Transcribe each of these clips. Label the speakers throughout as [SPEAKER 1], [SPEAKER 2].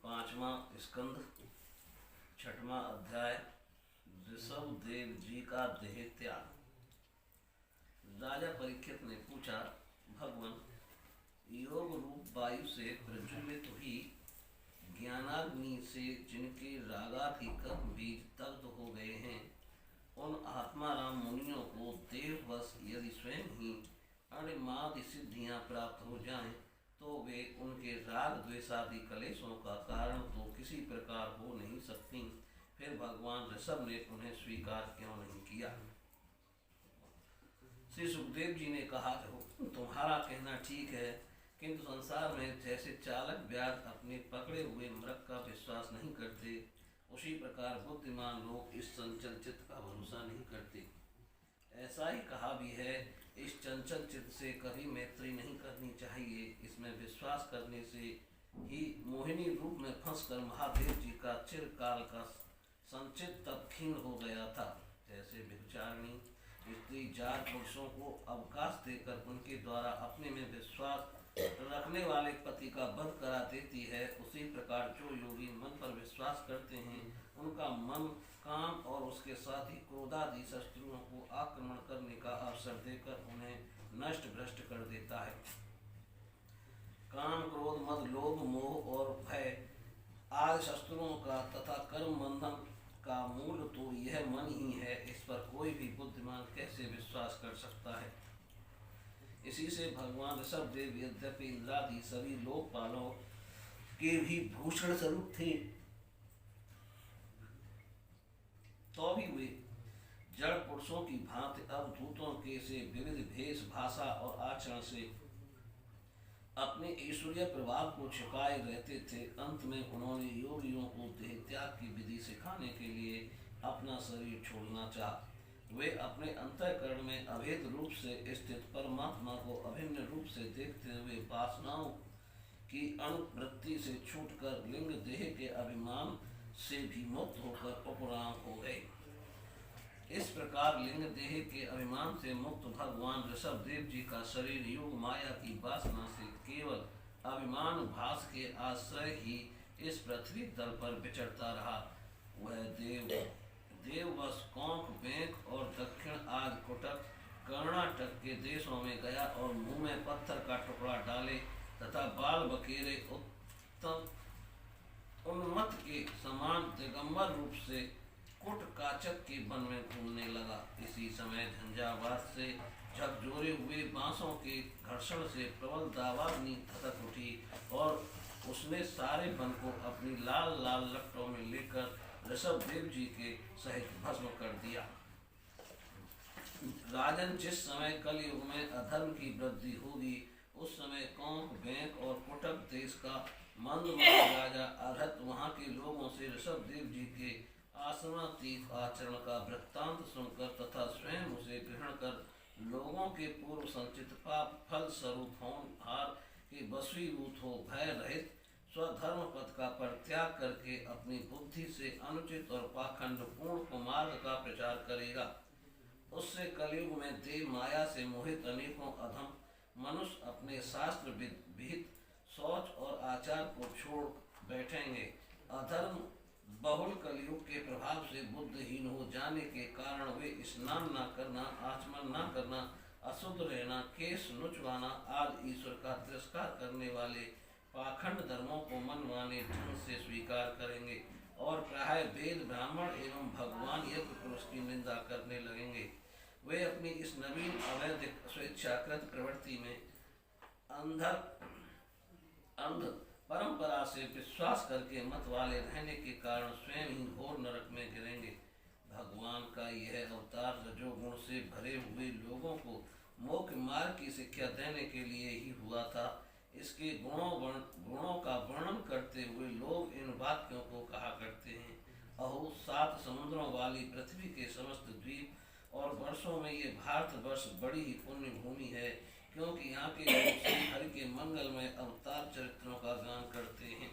[SPEAKER 1] पांचवा स्कंद, छठवां अध्याय। ऋषभ देव जी का देह त्याग। राजा परीक्षित ने पूछा, भगवान, योग रूप वायु से प्रज्वलित हुई ज्ञानाग्नि से जिनके रागाधिक बीज दग्ध हो गए हैं, उन आत्माराम मुनियों को देववश यदि स्वयं ही अणिमादि सिद्धियां प्राप्त हो जाएं, तो वे उनके राग द्वेषादि कलेशों का कारण तो किसी प्रकार हो नहीं सकती, फिर भगवान ऋषभ ने उन्हें स्वीकार क्यों नहीं किया। श्री सुखदेव जी ने कहा, तुम्हारा कहना ठीक है, किंतु संसार में जैसे चालक ब्याज अपने पकड़े हुए मृग का विश्वास नहीं करते, उसी प्रकार बुद्धिमान लोग इस चंचल चित्त का भरोसा नहीं करते। ऐसा ही कहा भी है, इस चंचल चित्त से कभी मैत्री नहीं करनी चाहिए। इसमें विश्वास करने से ही मोहिनी रूप में फंसकर महादेव जी का चिरकाल का संचित तब क्षीण हो गया था। जैसे व्यभिचारिणी स्त्री जार पुरुषों को अवकाश देकर उनके द्वारा अपने में विश्वास रखने वाले पति का वध करा देती है, उसी प्रकार जो योगी मन पर विश्वास करते हैं, उनका मन काम और उसके साथ ही क्रोधादि शत्रुओं को आक्रमण करने का अवसर देकर उन्हें नष्ट भ्रष्ट कर देता है। काम, क्रोध, मद, लोभ, मोह और भय आदि शत्रुओं का तथा कर्म बंधन का मूल तो यह मन ही है। इस पर कोई भी बुद्धिमान कैसे विश्वास कर सकता है। इसी से भगवान ऋषभ देव यद्यपि इंद्रादि सभी लोकपालों के भी भूषण स्वरूप थे, तो भी वे जड़ पुरुषों की भांति अवधूतों के से विविध भेष, भाषा और आचरण से अपने ईश्वरीय प्रभाव को छिपाए रहते थे। अंत में उन्होंने योगियों को देह त्याग की विधि सिखाने के लिए अपना शरीर छोड़ना चाहा। वे अपने अंतःकरण में अभेद रूप से स्थित परमात्मा को अभिन्न रूप से देखते हुए वासनाओं की अनुवृत्ति से छूटकर लिंग देह के अभिमान से भी मुक्त होकर उपराम हो गए। इस प्रकार लिंग देह के अभिमान से मुक्त भगवान ऋषभ देव जी का शरीर योग माया की वासना से केवल अभिमान भास के आश्रय ही इस पृथ्वी तल पर विचरता रहा। वह देववश कौंक, बैंक और दक्षिण आदि कुटक कर्नाटक के देशों में गया और मुंह में पत्थर का टुकड़ा डाले तथा बाल बकेरे उत्तम उन्मत्त के समान दिगंबर रूप से कुट काचक के वन में घूमने लगा। इसी समय झंझावात से झकझोरे हुए बांसों के घर्षण से प्रबल दावाग्नि धधक उठी और उसने सारे वन को अपनी लाल लाल लपटों में लेकर ऋषभ देव जी के सहित भस्म कर दिया। राजन, जिस समय कलयुग में अधर्म की वृद्धि होगी, उस समय कौंक, बैंक और कुटक देश का मंदमती राजा अरहत वहां के लोगों से ऋषभ देव जी के आश्रमातीत आचरण का वृत्तांत सुनकर तथा स्वयं उसे ग्रहण कर लोगों के पूर्व संचित पाप फल स्वरूप होनहार के वशीभूत हो भय रहित स्वधर्म पथ का परित्याग करके अपनी बुद्धि से अनुचित और पाखंडपूर्ण कुमार्ग का प्रचार करेगा। उससे कलयुग में देव माया से मोहित अनेकों अधम मनुष्य अपने शास्त्र विहित शौच और आचार को छोड़ बैठेंगे। अधर्म बहुल कलयुग के प्रभाव से बुद्धहीन हो जाने के कारण वे स्नान न करना, आचमन न करना, अशुद्ध रहना, केश नुचवाना आदि ईश्वर का तिरस्कार करने वाले पाखंड धर्मों को मनमाने ढंग से स्वीकार करेंगे और प्राय वेद, ब्राह्मण एवं भगवान यज्ञ पुरुष की निंदा करने लगेंगे। वे अपनी इस नवीन अवैधिक स्वेच्छाकृत प्रवृत्ति में अंध परंपरा से विश्वास करके मत वाले रहने के कारण स्वयं ही घोर नरक में गिरेंगे। भगवान का यह अवतार रजोगुण से भरे हुए लोगों को मोक्ष मार्ग की शिक्षा देने के लिए ही हुआ था। इसके गुणों का वर्णन करते हुए लोग इन वाक्यों को कहा करते हैं, अहो 7 समुद्रों वाली पृथ्वी के समस्त द्वीप और वर्षों में ये भारतवर्ष बड़ी ही पुण्य भूमि है, क्योंकि यहाँ के लोग श्री हरि के मंगलमय अवतार चरित्रों का गान करते हैं।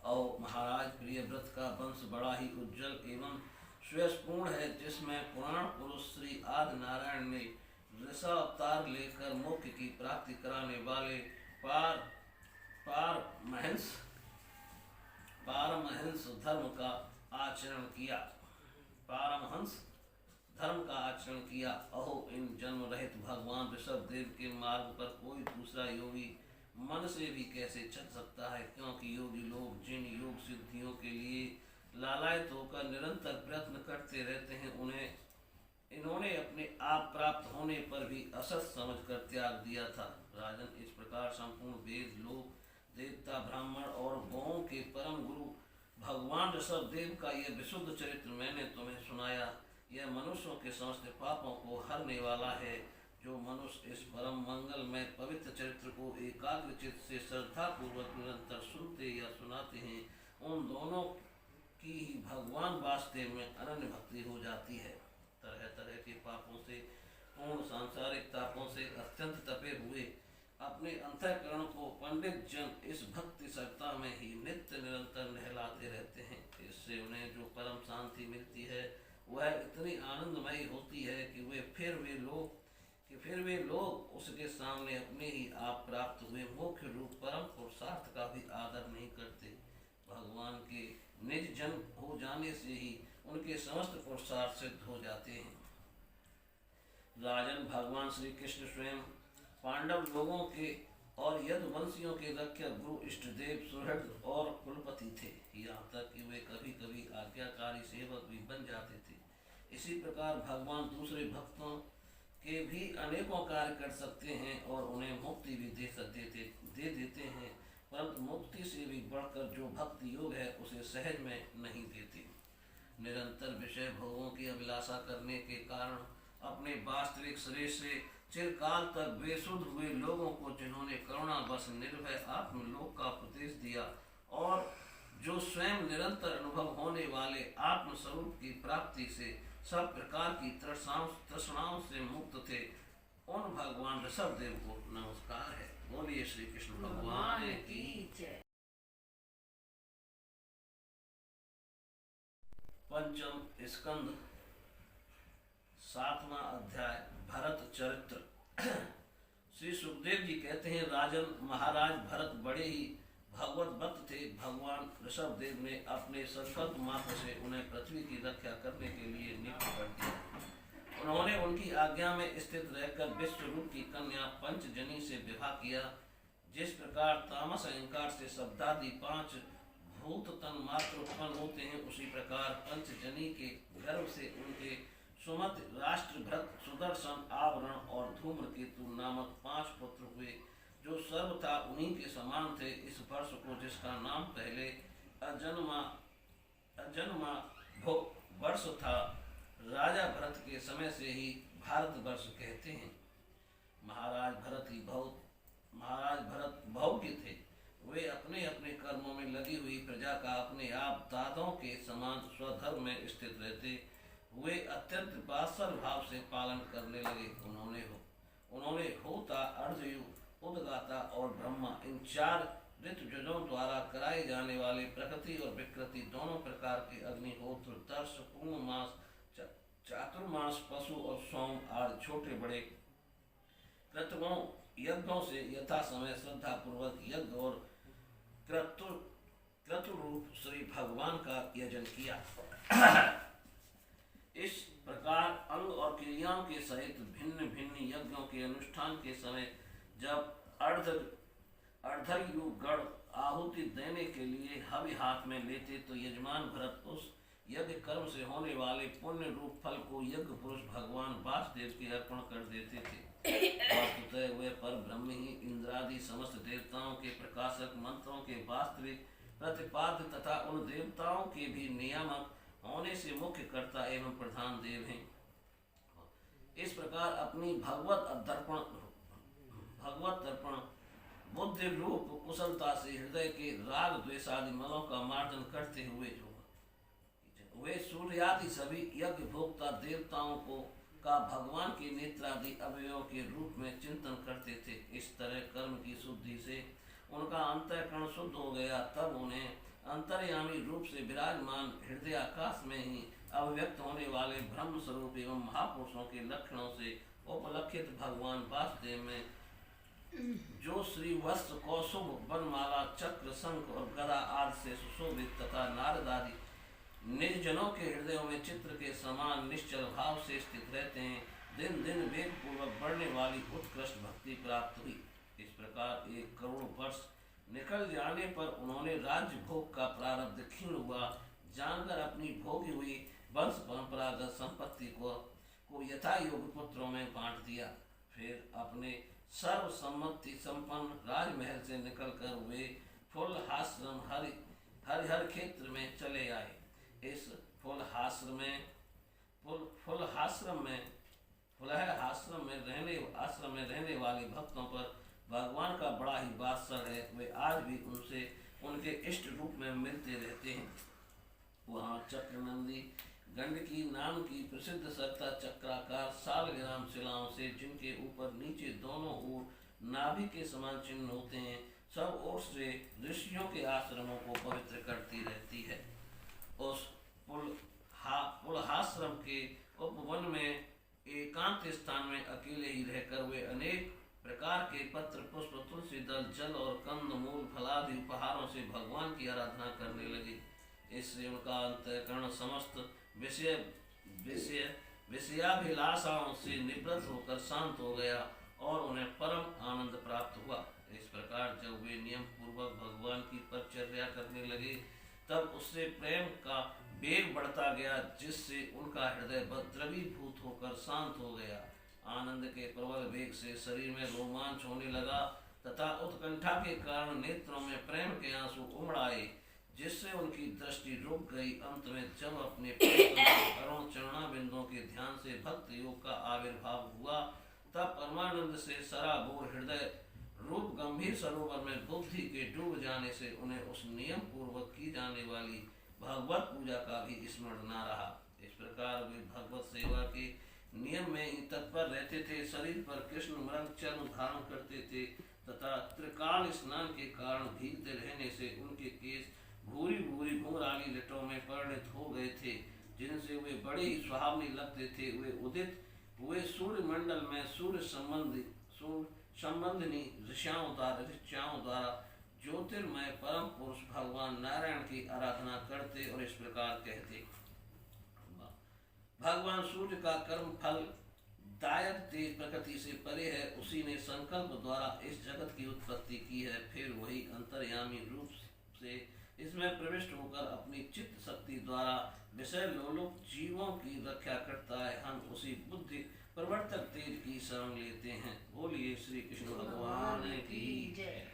[SPEAKER 1] और महाराज, प्रियव्रत का वंश बड़ा ही उज्जवल एवं श्रेयसपूर्ण है, जिसमें पुराण पुरुष श्री आदि नारायण ने ऋषभ अवतार लेकर मोक्ष की प्राप्ति कराने वाले पार पारमहंस पारमहंस धर्म का आचरण किया। पारमहंस धर्म का आचरण किया। अहो, इन जन्म रहित भगवान ऋषभ देव के मार्ग पर कोई दूसरा योगी मन से भी कैसे चल सकता है, क्योंकि योगी लोग जिन योग सिद्धियों के लिए लालायित होकर निरंतर प्रयत्न करते रहते हैं, उन्हें इन्होंने अपने आप प्राप्त होने पर भी असत समझकर त्याग दिया था। राजन, इस प्रकार संपूर्ण वेद, लोक, देवता, ब्राह्मण और गौओं के परम गुरु भगवान ऋषभ देव का यह विशुद्ध चरित्र मैंने तुम्हें सुनाया। यह मनुष्यों के समस्त पापों को हरने वाला है। जो मनुष्य इस परम मंगलमय पवित्र चरित्र को एकाग्र चित्त से श्रद्धा पूर्वक निरंतर सुनते या सुनाते हैं, उन दोनों की ही भगवान वास्तव में अनन्य भक्ति हो जाती है। तरह तरह के पापों से, पूर्ण सांसारिक तापों से अत्यंत तपे हुए अपने अंतःकरण को पंडित जन इस भक्ति सत्ता में ही नित्य निरंतर नहलाते रहते हैं। इससे उन्हें जो परम शांति मिलती है वह इतनी आनंदमयी होती है कि फिर वे लोग उसके सामने अपने ही आप प्राप्त हुए मुख्य रूप परम पुरुषार्थ का भी आदर नहीं करते। भगवान के निज जन हो जाने से ही उनके समस्त पुरुषार्थ सिद्ध हो जाते हैं। राजन, भगवान श्री कृष्ण स्वयं पांडव लोगों के और यदुवंशियों के रक्षक, गुरु, इष्टदेव, सुहृद और कुलपति थे। यहाँ तक कि वे कभी कभी आज्ञाकारी सेवक भी बन जाते थे। इसी प्रकार भगवान दूसरे भक्तों के भी अनेकों कार्य कर सकते हैं और उन्हें मुक्ति भी दे देते हैं, परंतु मुक्ति से भी बढ़कर जो भक्ति योग है उसे सहज में नहीं देते। निरंतर विषय भोगों की अभिलाषा करने के कारण अपने वास्तविक शरीर से चिरकाल तक बेसुध हुए लोगों को जिन्होंने करुणावश निर्भय आत्मलोक का उपदेश दिया और जो स्वयं निरंतर अनुभव होने वाले आत्मस्वरूप की प्राप्ति से सब प्रकार की तृष्णाओं से मुक्त थे, उन भगवान ऋषभ देव को नमस्कार है। बोलिए श्री कृष्ण भगवान की जय। पंचम स्कंद, 7वां अध्याय, भरत चरित्र। श्री सुखदेव जी कहते हैं, राजन, महाराज भरत बड़े ही भगवत भक्त थे। भगवान ऋषभ देव ने अपने संकल्प मात्र से उन्हें पृथ्वी की रक्षा करने के लिए नियुक्त कर दिया। उन्होंने उनकी आज्ञा में स्थित रहकर विश्वरूप की कन्या पंचजनी से विवाह किया। जिस प्रकार तामस अहंकार से शब्दादि 5 भूत तन मात्र उत्पन्न होते हैं, उसी प्रकार पंचजनी के गर्भ से उनके सुमति, राष्ट्रभृत, सुदर्शन, आवरण और धूम्रकेतु नामक 5 पुत्र हुए, जो सर्वथा उन्हीं के समान थे। इस वर्ष को, जिसका नाम पहले अजन्मा वर्ष था, राजा भरत के समय से ही भारत वर्ष कहते हैं। महाराज भरत भोग्य थे। वे अपने अपने कर्मों में लगी हुई प्रजा का अपने आप दादों के समान स्वधर्म में स्थित रहते हुए अत्यंत बात्सल भाव से पालन करने लगे। उन्होंने होता, अर्धयु, उदगाता और ब्रह्मा, इन 4 ऋतुजों द्वारा कराए जाने वाले प्रकृति और विकृति दोनों प्रकार के अग्निहोत्र, दर्श, पूर्णमास, चातुर्मास, पशु और सोम आदि छोटे बड़े क्रतुओं यज्ञों से यथा समय श्रद्धा पूर्वक यज्ञ और क्रतुरूप श्री भगवान का यजन किया। इस प्रकार अंग और क्रियाओं के सहित भिन्न भिन्न यज्ञों के अनुष्ठान के समय जब अर्धयु गण आहुति देने के लिए हवि हाथ में लेते, तो यजमान भरत उस यज्ञ कर्म से होने वाले पुण्य रूप फल को यज्ञ पुरुष भगवान वासुदेव के अर्पण कर देते थे। वस्तुतः वे पर ब्रह्म ही इंद्रादि समस्त देवताओं के प्रकाशक, मंत्रों के वास्तविक प्रतिपाद्य तथा उन देवताओं के भी नियामक होने से मुख्य कर्ता एवं प्रधान देव हैं। इस प्रकार अपनी भगवत तर्पण बुद्धि रूप कुशलता से हृदय के राग द्वेष आदि मलों का मार्जन करते हुए वे सूर्यादि सभी यज्ञ भोक्ता देवताओं का भगवान के नेत्रादि अवयवों के रूप में चिंतन करते थे। इस तरह कर्म की शुद्धि से उनका अंतःकरण शुद्ध हो गया। तब उन्हें अंतर्यामी रूप से विराजमान हृदय आकाश में ही अभिव्यक्त होने वाले ब्रह्म स्वरूप एवं महापुरुषों के लक्षणों से उपलक्षित भगवान वासुदेव में जो श्री वस्त्र कौसुभ बनमाला चक्र शंख और गदा आदि से सुशोभित तथा नारद आदि निर्जनों के हृदयों में चित्र के समान निश्चल भाव से स्थित रहते हैं, दिन दिन वेग पूर्वक बढ़ने वाली उत्कृष्ट भक्ति प्राप्त हुई। इस प्रकार 1 करोड़ वर्ष निकल जाने पर उन्होंने राज्य भोग का प्रारब्ध क्षीण हुआ जानकर अपनी भोगी हुई वंश परंपरागत संपत्ति को यथा योग पुत्रों में बांट दिया। फिर अपने सर्वसम्मति संपन्न राजमहल से निकलकर वे फुलहाश्रम हरिहर क्षेत्र में चले आए। इस फुलहाश्रम में रहने वाले भक्तों पर भगवान का बड़ा ही वात्सल्य है। वे आज भी उनसे उनके इष्ट रूप में मिलते रहते हैं। वहाँ चक्रनंदी गंडकी नाम की प्रसिद्ध सत्ता चक्राकार सालग्राम शिलाओं से, जिनके ऊपर नीचे दोनों ओर नाभि के समान चिन्ह होते हैं, सब ओर से ऋषियों के आश्रमों को पवित्र करती रहती है। उस पुलहाश्रम के उपवन में एकांत स्थान में अकेले ही रहकर वे अनेक प्रकार के पत्र पुष्प तुलसी दल जल और कंद मूल फलादि उपहारों से भगवान की आराधना करने लगे। इससे उनका अंतःकरण समस्त विषयाभिलाषाओं से निवृत्त होकर शांत हो गया और उन्हें परम आनंद प्राप्त हुआ। इस प्रकार जब वे नियम पूर्वक भगवान की परिचर्या करने लगे तब उससे प्रेम का वेग बढ़ता गया, जिससे उनका हृदय द्रवीभूत होकर शांत हो गया। आनंद के प्रबल वेग से शरीर में रोमांच होने लगा तथा उत्कंठा के कारण नेत्रों में प्रेम के आंसू उमड़ आए, जिससे उनकी दृष्टि रुक गई। अंत में जब अपने अरुण चरणाबिंदों के ध्यान से भक्त योग का आविर्भाव हुआ, तब परमानंद से सराबोर हृदय रूप गंभीर सरोवर में बुद्धि के डूब जाने से उन्हें उस नियम पूर्वक की जाने वाली भगवत पूजा का भी स्मरण न रहा। इस प्रकार वे भगवत सेवा के नियम में ही तत्पर रहते थे। शरीर पर कृष्ण मृग चर्म धारण करते थे तथा त्रिकाल स्नान के कारण भीगते रहने से उनके केस भूरी भूरी घुंघराली लटों में परिणत हो गए थे, जिनसे वे बड़े ही सुहावने लगते थे। वे उदित हुए सूर्य मंडल में सूर्य संबंधिनी ऋषियों द्वारा ज्योतिर्मय परम पुरुष भगवान नारायण की आराधना करते और इस प्रकार कहते। भगवान सूर्य का कर्म फल दायक तेज प्रकृति से परे है, उसी ने संकल्प द्वारा इस जगत की उत्पत्ति की है। फिर वही अंतर्यामी रूप से इसमें प्रविष्ट होकर अपनी चित्त शक्ति द्वारा विषय लोलुप जीवों की रक्षा करता है। हम उसी बुद्धि प्रवर्तक तेज की शरण लेते हैं। बोलिए श्री कृष्ण भगवान की जय।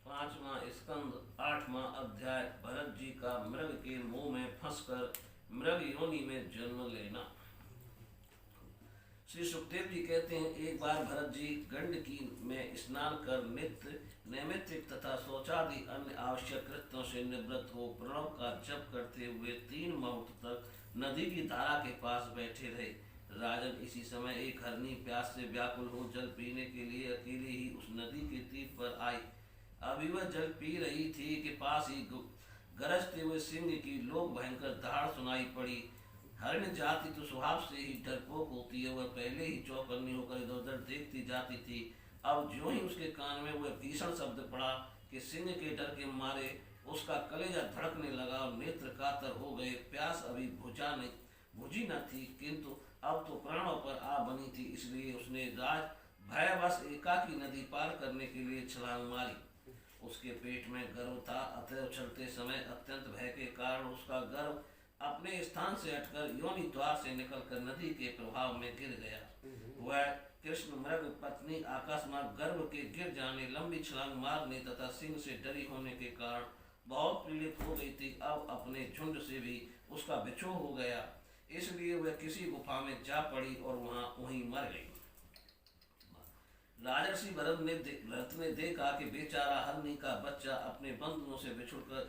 [SPEAKER 1] 5वां स्कंद 8वां अध्याय। भरत जी का मृग के मुंह में फंसकर मृग योनि में जन्म लेना। श्री सुखदेव जी कहते हैं, एक बार भरत जी गंडकी में स्नान कर नित्य नैमित्तिक तथा शौचादि अन्य आवश्यक कृत्यों से निवृत्त हो प्रणव का जप करते हुए 3 मुहूर्त तक नदी की धारा के पास बैठे रहे। राजन, इसी समय एक हरनी प्यास से व्याकुल हो जल पीने के लिए अकेले ही उस नदी के तीर पर आई। अभी वह जल पी रही थी कि पास ही गरजते हुए सिंह की लोक भयंकर दहाड़ सुनाई पड़ी। हरिण जाति तो स्वभाव से ही डरपोक होती है, वह पहले ही चौकन्नी होकर इधर उधर देखती जाती थी। अब ज्यों ही उसके कान में वह भीषण शब्द पड़ा कि सिंह के डर के मारे उसका कलेजा धड़कने लगा और नेत्र कातर हो गए। प्यास अभी बुझी न थी, किंतु अब तो प्राणों पर आ बनी थी, इसलिए उसने राज भयवश एकाकी नदी पार करने के लिए छलांग मारी। उसके पेट में गर्भ था, अतः उछलते समय अत्यंत भय के कारण उसका गर्भ अपने स्थान से हटकर योनि द्वार से निकलकर नदी के प्रभाव में गिर गया। वह कृष्ण मृग पत्नी अकस्मात गर्भ के गिर जाने, लंबी छलांग मारने तथा सिंह से डरी होने के कारण बहुत पीड़ित हो गई थी। अब अपने झुंड से भी उसका बिछोह हो गया, इसलिए वह किसी गुफा में जा पड़ी और वहीं मर गई। राजर्षि भरत ने देखा कि बेचारा हरनी का बच्चा अपने बंधुओं से बिछुड़कर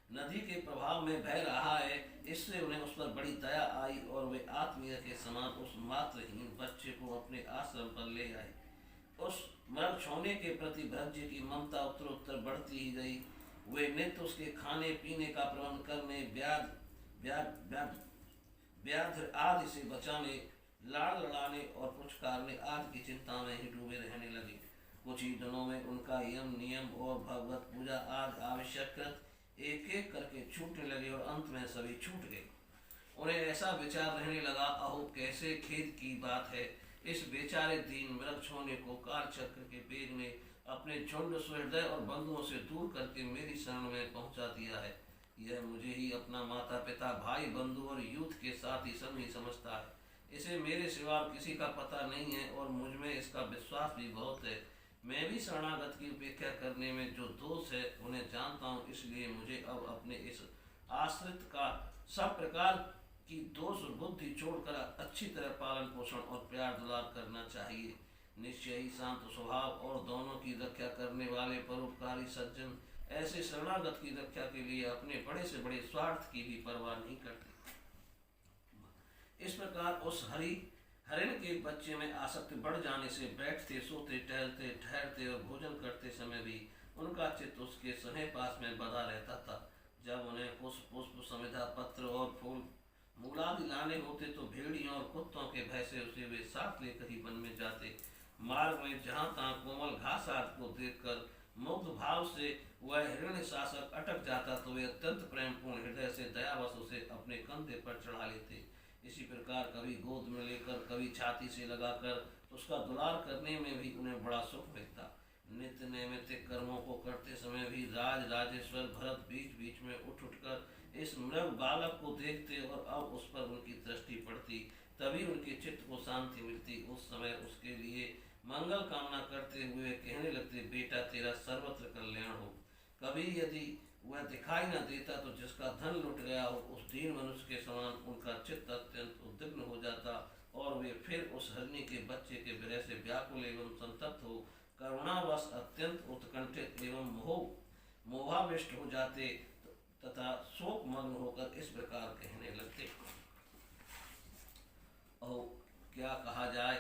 [SPEAKER 1] नदी के प्रभाव में बह रहा है। इससे उन्हें उस पर बड़ी दया आई और वे आत्मीय के समान उस मात्रहीन बच्चे को अपने आश्रम पर ले आए। उस मृग छोने के प्रति भरत जी की ममता उत्तरोत्तर बढ़ती ही गई। वे नित्य उसके खाने पीने का प्रबंध करने, व्याध आदि से बचाने लाड़ लड़ाने और पुचकारने आदि की चिंता में ही डूबे रहने लगे। कुछ ही दिनों में उनका यम नियम और भगवत पूजा आदि आवश्यक कृत एक एक करके छूटने लगे और अंत में सभी छूट गए। उन्हें ऐसा विचार रहने लगा, अहो कैसे खेद की बात है, इस बेचारे दीन मृग छोने को काल चक्र के वेग ने अपने झुंड सुहृदय और बंधुओं से दूर करके मेरी शरण में पहुंचा दिया है। यह मुझे ही अपना माता पिता भाई बंधु और यूथ के साथ ही संगी समझता है। इसे मेरे सिवा किसी का पता नहीं है और मुझ में इसका विश्वास भी बहुत है। मैं भी शरणागत की उपेक्षा करने में जो दोष है उन्हें जानता हूँ, इसलिए मुझे अब अपने इस आश्रित का सब प्रकार की दोष बुद्धि छोड़कर अच्छी तरह पालन पोषण और प्यार दुलार करना चाहिए। निश्चय ही शांत स्वभाव और दोनों की रक्षा करने वाले परोपकारी सज्जन ऐसे शरणागत की रक्षा के लिए अपने बड़े से बड़े स्वार्थ की भी परवाह नहीं करते। इस प्रकार उस हरिण के बच्चे में आसक्ति बढ़ जाने से बैठते सोते टहलते ठहरते और भोजन करते समय भी उनका चित्त उसके सने पास में बधा रहता था। जब उन्हें पुष्प पुष्प समिधा पत्र और फूल मूलादि लाने होते तो भेड़ियों और कुत्तों के भय से उसे वे साथ लेकर ही वन में जाते। मार्ग में जहाँ तहाँ कोमल घास आदि को देखकर मुग्ध भाव से वह हिरण्य शासक अटक जाता तो वे अत्यंत प्रेमपूर्ण हृदय से दयावश उसे अपने कंधे पर चढ़ा लेते। इसी प्रकार कभी गोद में लेकर कभी छाती से लगाकर उसका दुलार करने में भी उन्हें बड़ा सुख मिलता। नित्य नैमित्तिक कर्मों को करते समय भी राजेश्वर भरत बीच बीच में उठ उठकर इस मृग बालक को देखते और अब उस पर उनकी दृष्टि पड़ती, तभी उनके चित्त को शांति मिलती। उस समय उसके लिए मंगल कामना करते हुए कहने लगते, बेटा तेरा सर्वत्र कल्याण हो। कभी यदि वह दिखाई न देता तो जिसका धन लुट गया हो उस दीन मनुष्य के समान उनका चित्त अत्यंत उद्विग्न हो जाता और वे फिर उस हरणी के बच्चे के विरह से व्याकुल एवं संतप्त हो करुणावश अत्यंत उत्कंठित एवं मोहाविष्ट हो जाते तथा शोक मग्न होकर इस प्रकार कहने लगते, ओ क्या कहा जाए,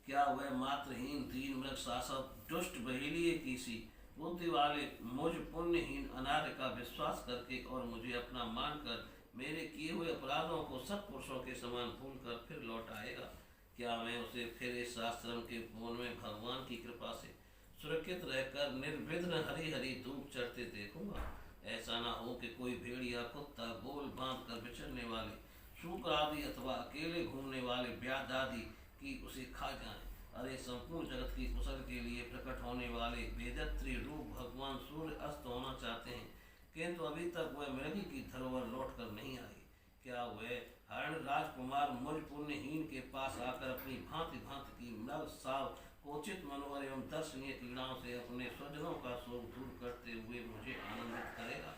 [SPEAKER 1] क्या वह मात्रहीन दीन मृग शासक दुष्ट बहेलिए की सी बुद्धि वाले मुझ पुण्यहीन अनार्य का विश्वास करके और मुझे अपना मानकर मेरे किए हुए अपराधों को सत्पुरुषों के समान भूलकर फिर लौट आएगा। क्या मैं उसे फिर इस आश्रम के भवन में भगवान की कृपा से सुरक्षित रहकर निर्विघ्न हरी हरी धूप चढ़ते देखूंगा? ऐसा न हो कि कोई भेड़िया कुत्ता गोल बांध कर बिचरने वाले शुक्र आदि अथवा अकेले घूमने वाले व्याध आदि की उसे खा जाए। अरे संपूर्ण जगत की कुशल के लिए प्रकट होने वाले वेदत्री रूप भगवान सूर्य अस्त होना चाहते हैं, किंतु अभी तक वह मृगी की धरोहर लौट कर नहीं आई। क्या वह हरण राजकुमार मुझ पुण्यहीन के पास आकर अपनी भांति भांति की मृग साव कोचित मनोहर एवं दर्शनीय क्रीड़ाओं से अपने स्वजनों का शोक दूर करते हुए मुझे आनंदित करेगा?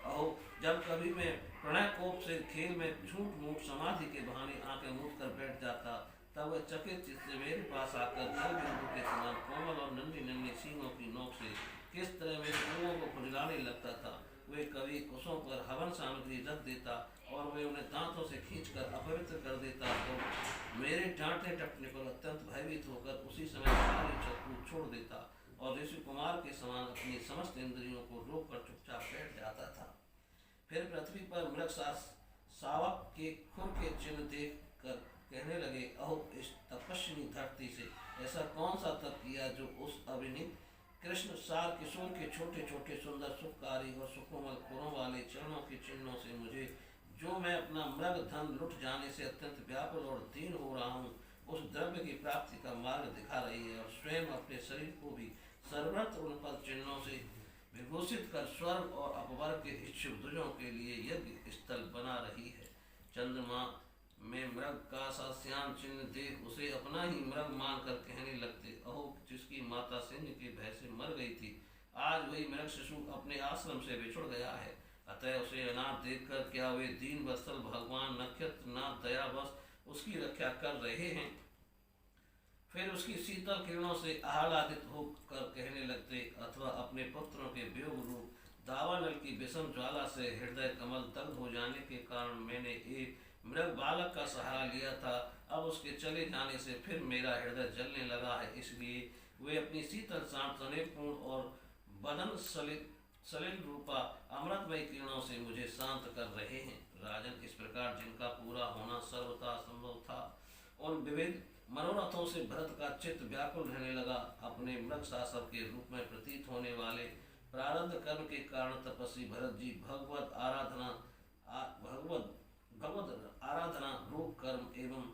[SPEAKER 1] अहो जब कभी मैं प्रणय कोप से खेल में झूठ मूठ समाधि के बहाने आंखें मूंद कर बैठ जाता, तब वह चकित चित्त से मेरे पास आकर जल बिंदु के समान कोमल और नन्ही नन्ही सींगों की नोक से किस तरह मेरे अंगों को खुजलाने लगता था। वे कभी कुशों पर हवन सामग्री रख देता और वे उन्हें दांतों से खींचकर अपवित्र कर देता तो मेरे डांटने टपने पर अत्यंत भयभीत होकर उसी समय सारी चक्कू छोड़ देता और ऋषि कुमार के समान अपनी समस्त इंद्रियों को रोक कर चुपचाप बैठ जाता था। फिर पृथ्वी पर मृग शावक के खुर के चिन्ह देख कर कहने लगे, अहो इस तपस्विनी धरती से ऐसा कौन सा तप किया जो उस अभिनीत कृष्ण सार किशोर के छोटे छोटे सुंदर सुखकारी और सुकोमल खुरों वाले चरणों के चिन्हों से मुझे जो मैं अपना मृग धन लुट जाने से अत्यंत व्याकुल और दीन हो रहा हूँ उस द्रव्य की प्राप्ति का मार्ग दिखा रही है और स्वयं अपने शरीर को भी सर्वत्र उन पद चिन्हों से विभूषित कर स्वर्ग और अपवर्ग के इच्छुक दुजों के लिए यज्ञ स्थल बना रही है। चंद्रमा में मृग का सा श्याम चिन्ह देख उसे अपना ही मृग मानकर कहने लगते, अहो जिसकी माता सिंह के भय से मर गई थी, आज वही मृग शिशु अपने आश्रम से बिछुड़ गया है। अतः उसे अनाथ देखकर क्या वे दीन वत्सल भगवान नक्षत्र नाथ दयावश उसकी रक्षा कर रहे हैं? फिर उसकी शीतल किरणों से आह्लादित होकर कहने लगते, अथवा अपने पुत्रों के वियोग रूप दावानल की विषम ज्वाला से हृदय कमल दग्ध हो जाने के कारण मैंने एक मृग बालक का सहारा लिया था, अब उसके चले जाने से फिर मेरा हृदय जलने लगा है, इसलिए वे अपनी शीतल शांत स्नेहपूर्ण और बदन सलिल रूपा अमृतमय किरणों से मुझे शांत कर रहे हैं। राजन इस प्रकार जिनका पूरा होना सर्वथा संभव था उन विविध मनोरथों से भरत का चित्त व्याकुल रहने लगा। अपने मृग शासक के रूप में प्रतीत होने वाले प्रारब्ध कर्म के कारण तपस्वी भरत जी भगवत आराधना रूप कर्म एवं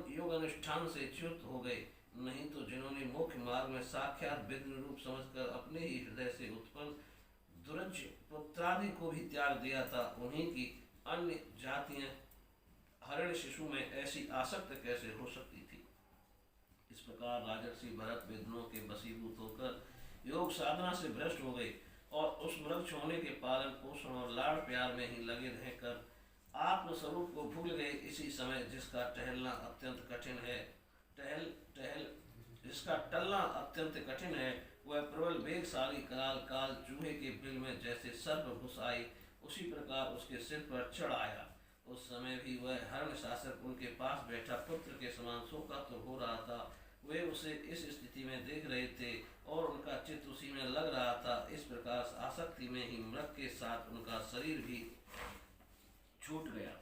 [SPEAKER 1] योग अनुष्ठान से च्युत हो गए। नहीं तो जिन्होंने मुख्य मार्ग में साक्षात विघ्न रूप समझकर अपने ही हृदय से उत्पन्न दुरज पुत्रादि को भी त्याग दिया था, उन्हीं की अन्य जातियां हरिण शिशु में ऐसी आसक्त कैसे हो सकती थी। इस प्रकार राजर्षि भरत विघ्नों के वशीभूत होकर योग साधना से भ्रष्ट हो गए और उस मृग छोड़ने के पालन पोषण और लाड़ प्यार में ही लगे रहकर आत्मस्वरूप को भूल गए। इसी समय जिसका टहलना अत्यंत कठिन है जिसका टलना अत्यंत कठिन है, वह प्रबल वेगशाली काल चूहे के बिल में जैसे सर्प घुस आई, उसी प्रकार उसके सिर पर चढ़ आया। उस समय भी वह हरण शासक उनके पास बैठा पुत्र के समान शोकातुर हो रहा था। वे उसे इस स्थिति में देख रहे थे और उनका चित्त उसी में लग रहा था। इस प्रकार आसक्ति में ही मृग के साथ उनका शरीर भी छूट गया।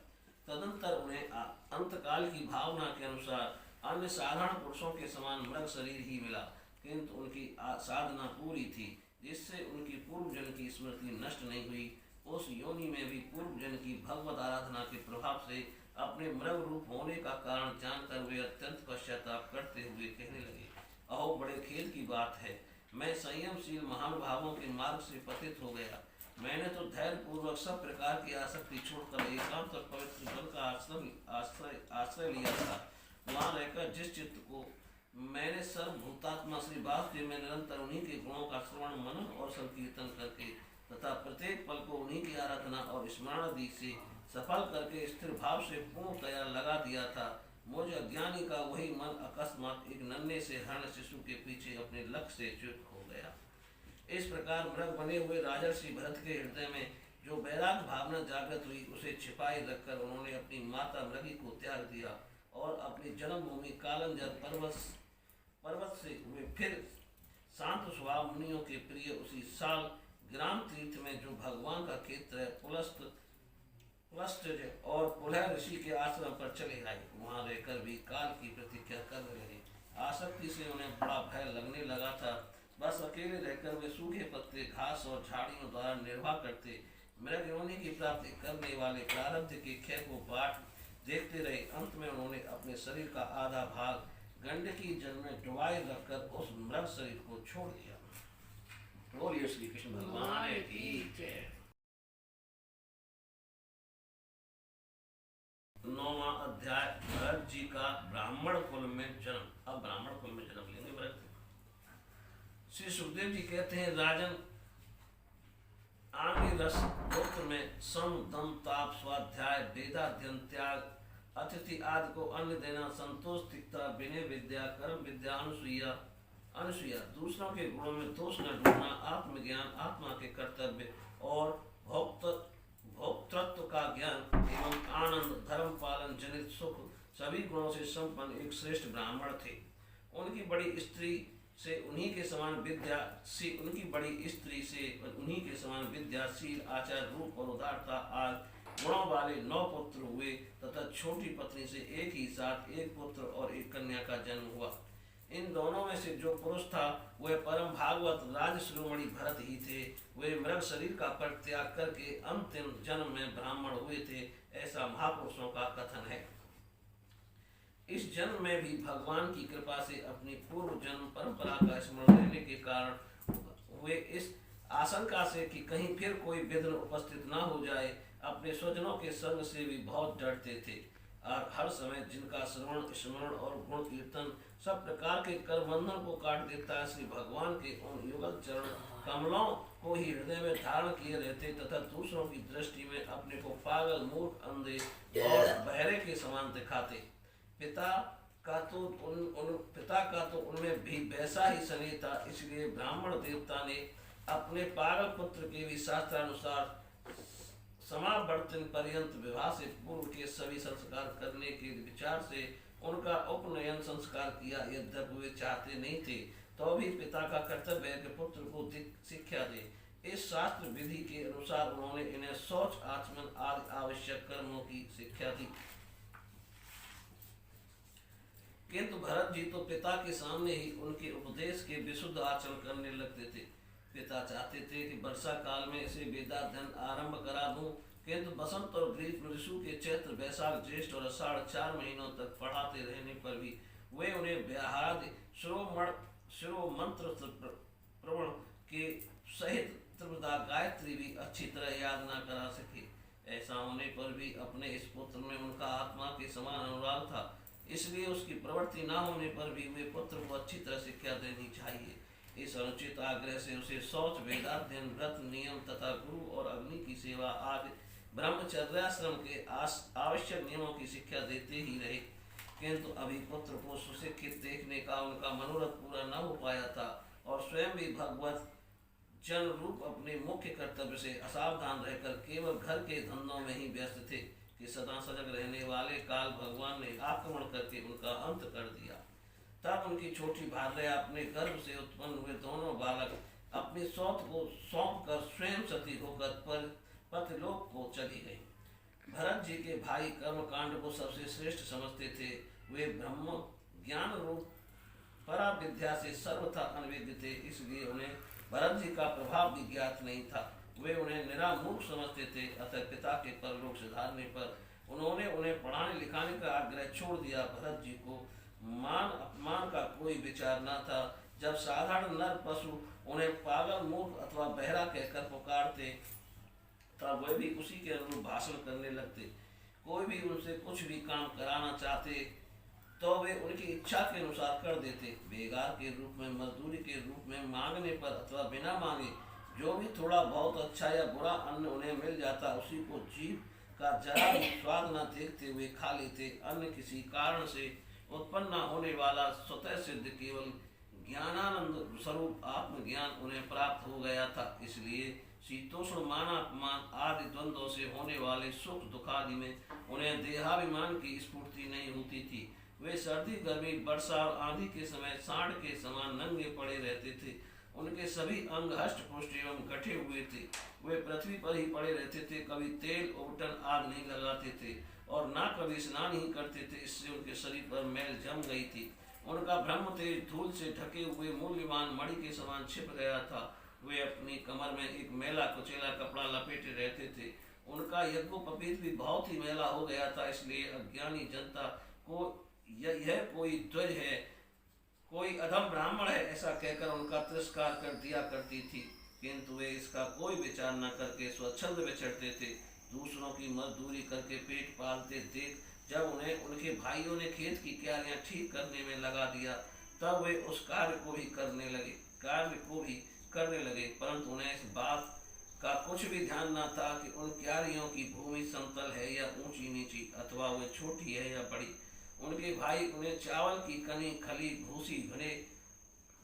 [SPEAKER 1] तदंतर उन्हें अंतकाल की भावना के अनुसार अन्य साधारण पुरुषों के समान मृग शरीर ही मिला, किंतु उनकी साधना पूरी थी, जिससे उनकी पूर्व जन्म की स्मृति नष्ट नहीं हुई। उस योनि में भी पूर्व जन्म की भगवत आराधना के प्रभाव से अपने मृग रूप होने का कारण जानकर वे अत्यंत पश्चाताप करते हुए कहने लगे, अहो बड़े खेद की बात है, मैं संयमशील महानुभावों के मार्ग से पतित हो गया। मैंने तो धैर्य पूर्वक सब प्रकार की आसक्ति छोड़कर एकांत और पवित्र बल का आश्रय लिया था। वहाँ रहकर जिस चित्त को मैंने सर्वभूतात्मा श्री वासुदेव में निरंतर उन्हीं के गुणों का श्रवण मनन और संकीर्तन करके तथा प्रत्येक पल को उन्हीं की आराधना और स्मरण आदि से सफल करके स्थिर भाव से पूर्णतया लगा दिया था, मुझ अज्ञानी का वही मन अकस्मात एक नन्हे से हरण शिशु के पीछे अपने लक्ष्य से च्युत हो गया। इस प्रकार मृग बने हुए राजर्षि भरत के हृदय में जो वैराग्य भावना जागृत हुई, उसे छिपाए रखकर उन्होंने अपनी माता मृगी को त्याग दिया और अपनी जन्मभूमि कालंजर पर्वत से वे फिर शांत स्वभाव मुनियों के प्रिय उसी साल ग्राम तीर्थ में जो भगवान का क्षेत्र है पुलस्त्य और पुलह ऋषि के आश्रम पर चले आए। वहां रहकर भी काल की प्रतीक्षा कर रहे। आसक्ति से उन्हें बड़ा भय लगने लगा था। बस अकेले रहकर वे सूखे पत्ते घास और झाड़ियों द्वारा निर्वाह करते। मृग योनि की प्राप्ति करने वाले प्रारब्ध के क्षय को बाट देखते रहे। अंत में उन्होंने अपने शरीर का आधा भाग गंडकी जल में डुबाए रखकर उस मृग शरीर को छोड़ दिया। बोलिए श्री कृष्ण भगवान की जय। 9वां अध्याय भरत जी का ब्राह्मण कुल में जन्म। अब ब्राह्मण कुल में जन्म लेंगे भरत। श्री सुखदेव जी कहते हैं, राजन आंगिरस गोत्र में सम दम ताप स्वाध्याय वेदाध्ययन त्याग अतिथि आदि को अन्न देना संतोष तिक्ता विनय विद्या कर्म विद्या अनुसूया दूसरों के गुणों में दोष न ढूंढना आत्मज्ञान आत्मा के कर्तव्य और भोक्तृत्व का ज्ञान एवं आनंद धर्म पालन जनित सुख सभी गुणों से संपन्न एक श्रेष्ठ ब्राह्मण थे। उनकी बड़ी स्त्री से उन्हीं के समान विद्याशील आचार रूप और उदारता आज गुणों वाले 9 पुत्र हुए तथा छोटी पत्नी से एक ही साथ एक पुत्र और एक कन्या का जन्म हुआ। इन दोनों में से जो पुरुष था वह परम भागवत राज शिरोमणि भरत ही थे। वे मृग शरीर का परित्याग करके अंतिम जन्म में ब्राह्मण हुए थे, ऐसा महापुरुषों का कथन है। इस जन्म में भी भगवान की कृपा से अपनी पूर्व जन्म परंपरा का स्मरण रहने के कारण वे इस आशंका से कि कहीं फिर कोई विघ्न उपस्थित न हो जाए, अपने स्वजनों के संग से भी बहुत डरते थे। और हर समय जिनका श्रवण स्मरण और गुण कीर्तन सब प्रकार के कर्मबंधन को काट देता है, श्री भगवान के उन युगल चरण कमलों को ही हृदय में धारण किए रहते तथा दूसरों की दृष्टि में अपने को पागल मूर्ख अंधे और बहरे के समान दिखाते। पिता का तो उनमें भी वैसा ही स्नेह था, इसलिए ब्राह्मण देवता ने अपने पागल पुत्र के भी शास्त्रानुसार समावर्तन पर्यंत विवाह से पूर्व के सभी संस्कार करने के विचार से उनका उपनयन संस्कार किया। यद्यपि वे चाहते नहीं थे तो भी पिता का कर्तव्य है कि पुत्र को शिक्षा दे। इस शास्त्र विधि के अनुसार उन्होंने इन्हें शौच आचमन आदि आवश्यक कर्मों की शिक्षा दी। किंतु भरत जी तो पिता के सामने ही उनके उपदेश के विशुद्ध आचरण करने लगते थे। पिता चाहते थे कि वर्षा काल में इसे वेदाध्ययन आरंभ करा दूं, किंतु बसंत और ग्रीष्म ऋतु के चैत्र वैशाख ज्येष्ठ और आषाढ़ 4 महीनों तक पढ़ाते रहने पर भी वे उन्हें व्याहार शिरोमंत्र प्रवण के सहित त्रिपदा गायत्री भी अच्छी तरह याद न करा सके। ऐसा होने पर भी अपने इस पुत्र में उनका आत्मा के समान अनुराग था, इसलिए उसकी प्रवृत्ति न होने पर भी वे पुत्र को अच्छी तरह शिक्षा देनी चाहिए। इस अनुचित आग्रह से उसे शौच, वेदाध्ययन, व्रत, नियम तथा गुरु और अग्नि की सेवा आदि ब्रह्मचर्याश्रम के आवश्यक नियमों की शिक्षा देते ही रहे। किंतु अभी पुत्र को सुशिक्षित देखने का उनका मनोरथ पूरा न हो पाया था और स्वयं भी भगवत जन रूप अपने मुख्य कर्तव्य से असावधान रहकर केवल घर के धंधों में ही व्यस्त थे कि सदा सजग रहने वाले काल भगवान ने आक्रमण करके उनका अंत कर दिया। तब उनकी छोटी भार्या अपने गर्भ से उत्पन्न हुए दोनों बालक अपनी सौत को सौंप कर स्वयं सती होकर पतिलोक को चली गई। भरत जी के भाई कर्मकांड को सबसे श्रेष्ठ समझते थे। वे ब्रह्म ज्ञान रूप परा विद्या से सर्वथा अनविज्ञ थे, इसलिए उन्हें भरत जी का प्रभाव भी ज्ञात नहीं था। वे उन्हें निरामूर्ख समझते थे। अतः पिता के परलोक सिधारने पर उन्होंने उन्हें पढ़ाने लिखाने का आग्रह छोड़ दिया। भरत जी को मान अपमान का कोई विचार न था। जब साधारण नर पशु उन्हें पागल, मूर्ख अथवा बहरा कहकर पुकारते तब वे भी उसी के अनुरूप भाषण करने लगते। कोई भी उनसे कुछ भी काम कराना चाहते तो वे उनकी इच्छा के अनुसार कर देते। बेगार के रूप में, मजदूरी के रूप में मांगने पर अथवा बिना मांगे जो भी थोड़ा बहुत अच्छा या बुरा अन्न उन्हें मिल जाता, उसी को जीभ का जरा भी स्वाद न देखते हुए खा लेते। अन्य किसी कारण से उत्पन्न न होने वाला स्वतः सिद्ध केवल ज्ञानानंद स्वरूप आत्मज्ञान उन्हें प्राप्त हो गया था। इसलिए शीतोष्ण, मान अपमान आदि द्वंद्वों से होने वाले सुख दुखादि में उन्हें देहाभिमान की स्फूर्ति नहीं होती थी। वे सर्दी, गर्मी, वर्षा और आंधी के समय सांड के समान नंगे पड़े रहते थे। उनके सभी अंग हष्ट पुष्ट एवं गठे हुए थे। वे पृथ्वी पर ही पड़े रहते थे, कभी तेल उबटन आदि नहीं लगाते थे और ना कभी स्नान ही करते थे। इससे उनके शरीर पर मैल जम गई थी। उनका ब्रह्म तेज धूल से ढके हुए मूल्यवान मणि के समान छिप गया था। वे अपनी कमर में एक मैला कुचेला कपड़ा लपेटे रहते थे। उनका यज्ञोपवीत भी बहुत ही मैला हो गया था, इसलिए अज्ञानी जनता को यह कोई द्वज है, कोई अधम ब्राह्मण है, ऐसा कहकर उनका तिरस्कार कर दिया करती थी। किंतु वे इसका कोई विचार न करके स्वच्छंद विचरते थे। दूसरों की मजदूरी करके पेट पालते देख जब उन्हें उनके भाइयों ने खेत की क्यारियां ठीक करने में लगा दिया, तब वे उस कार्य को भी करने लगे, परंतु उन्हें इस बात का कुछ भी ध्यान न था कि उन क्यारियों की भूमि समतल है या ऊंची नीची, अथवा वे छोटी है या बड़ी। उनके भाई उन्हें चावल की कनी, खली, भूसी,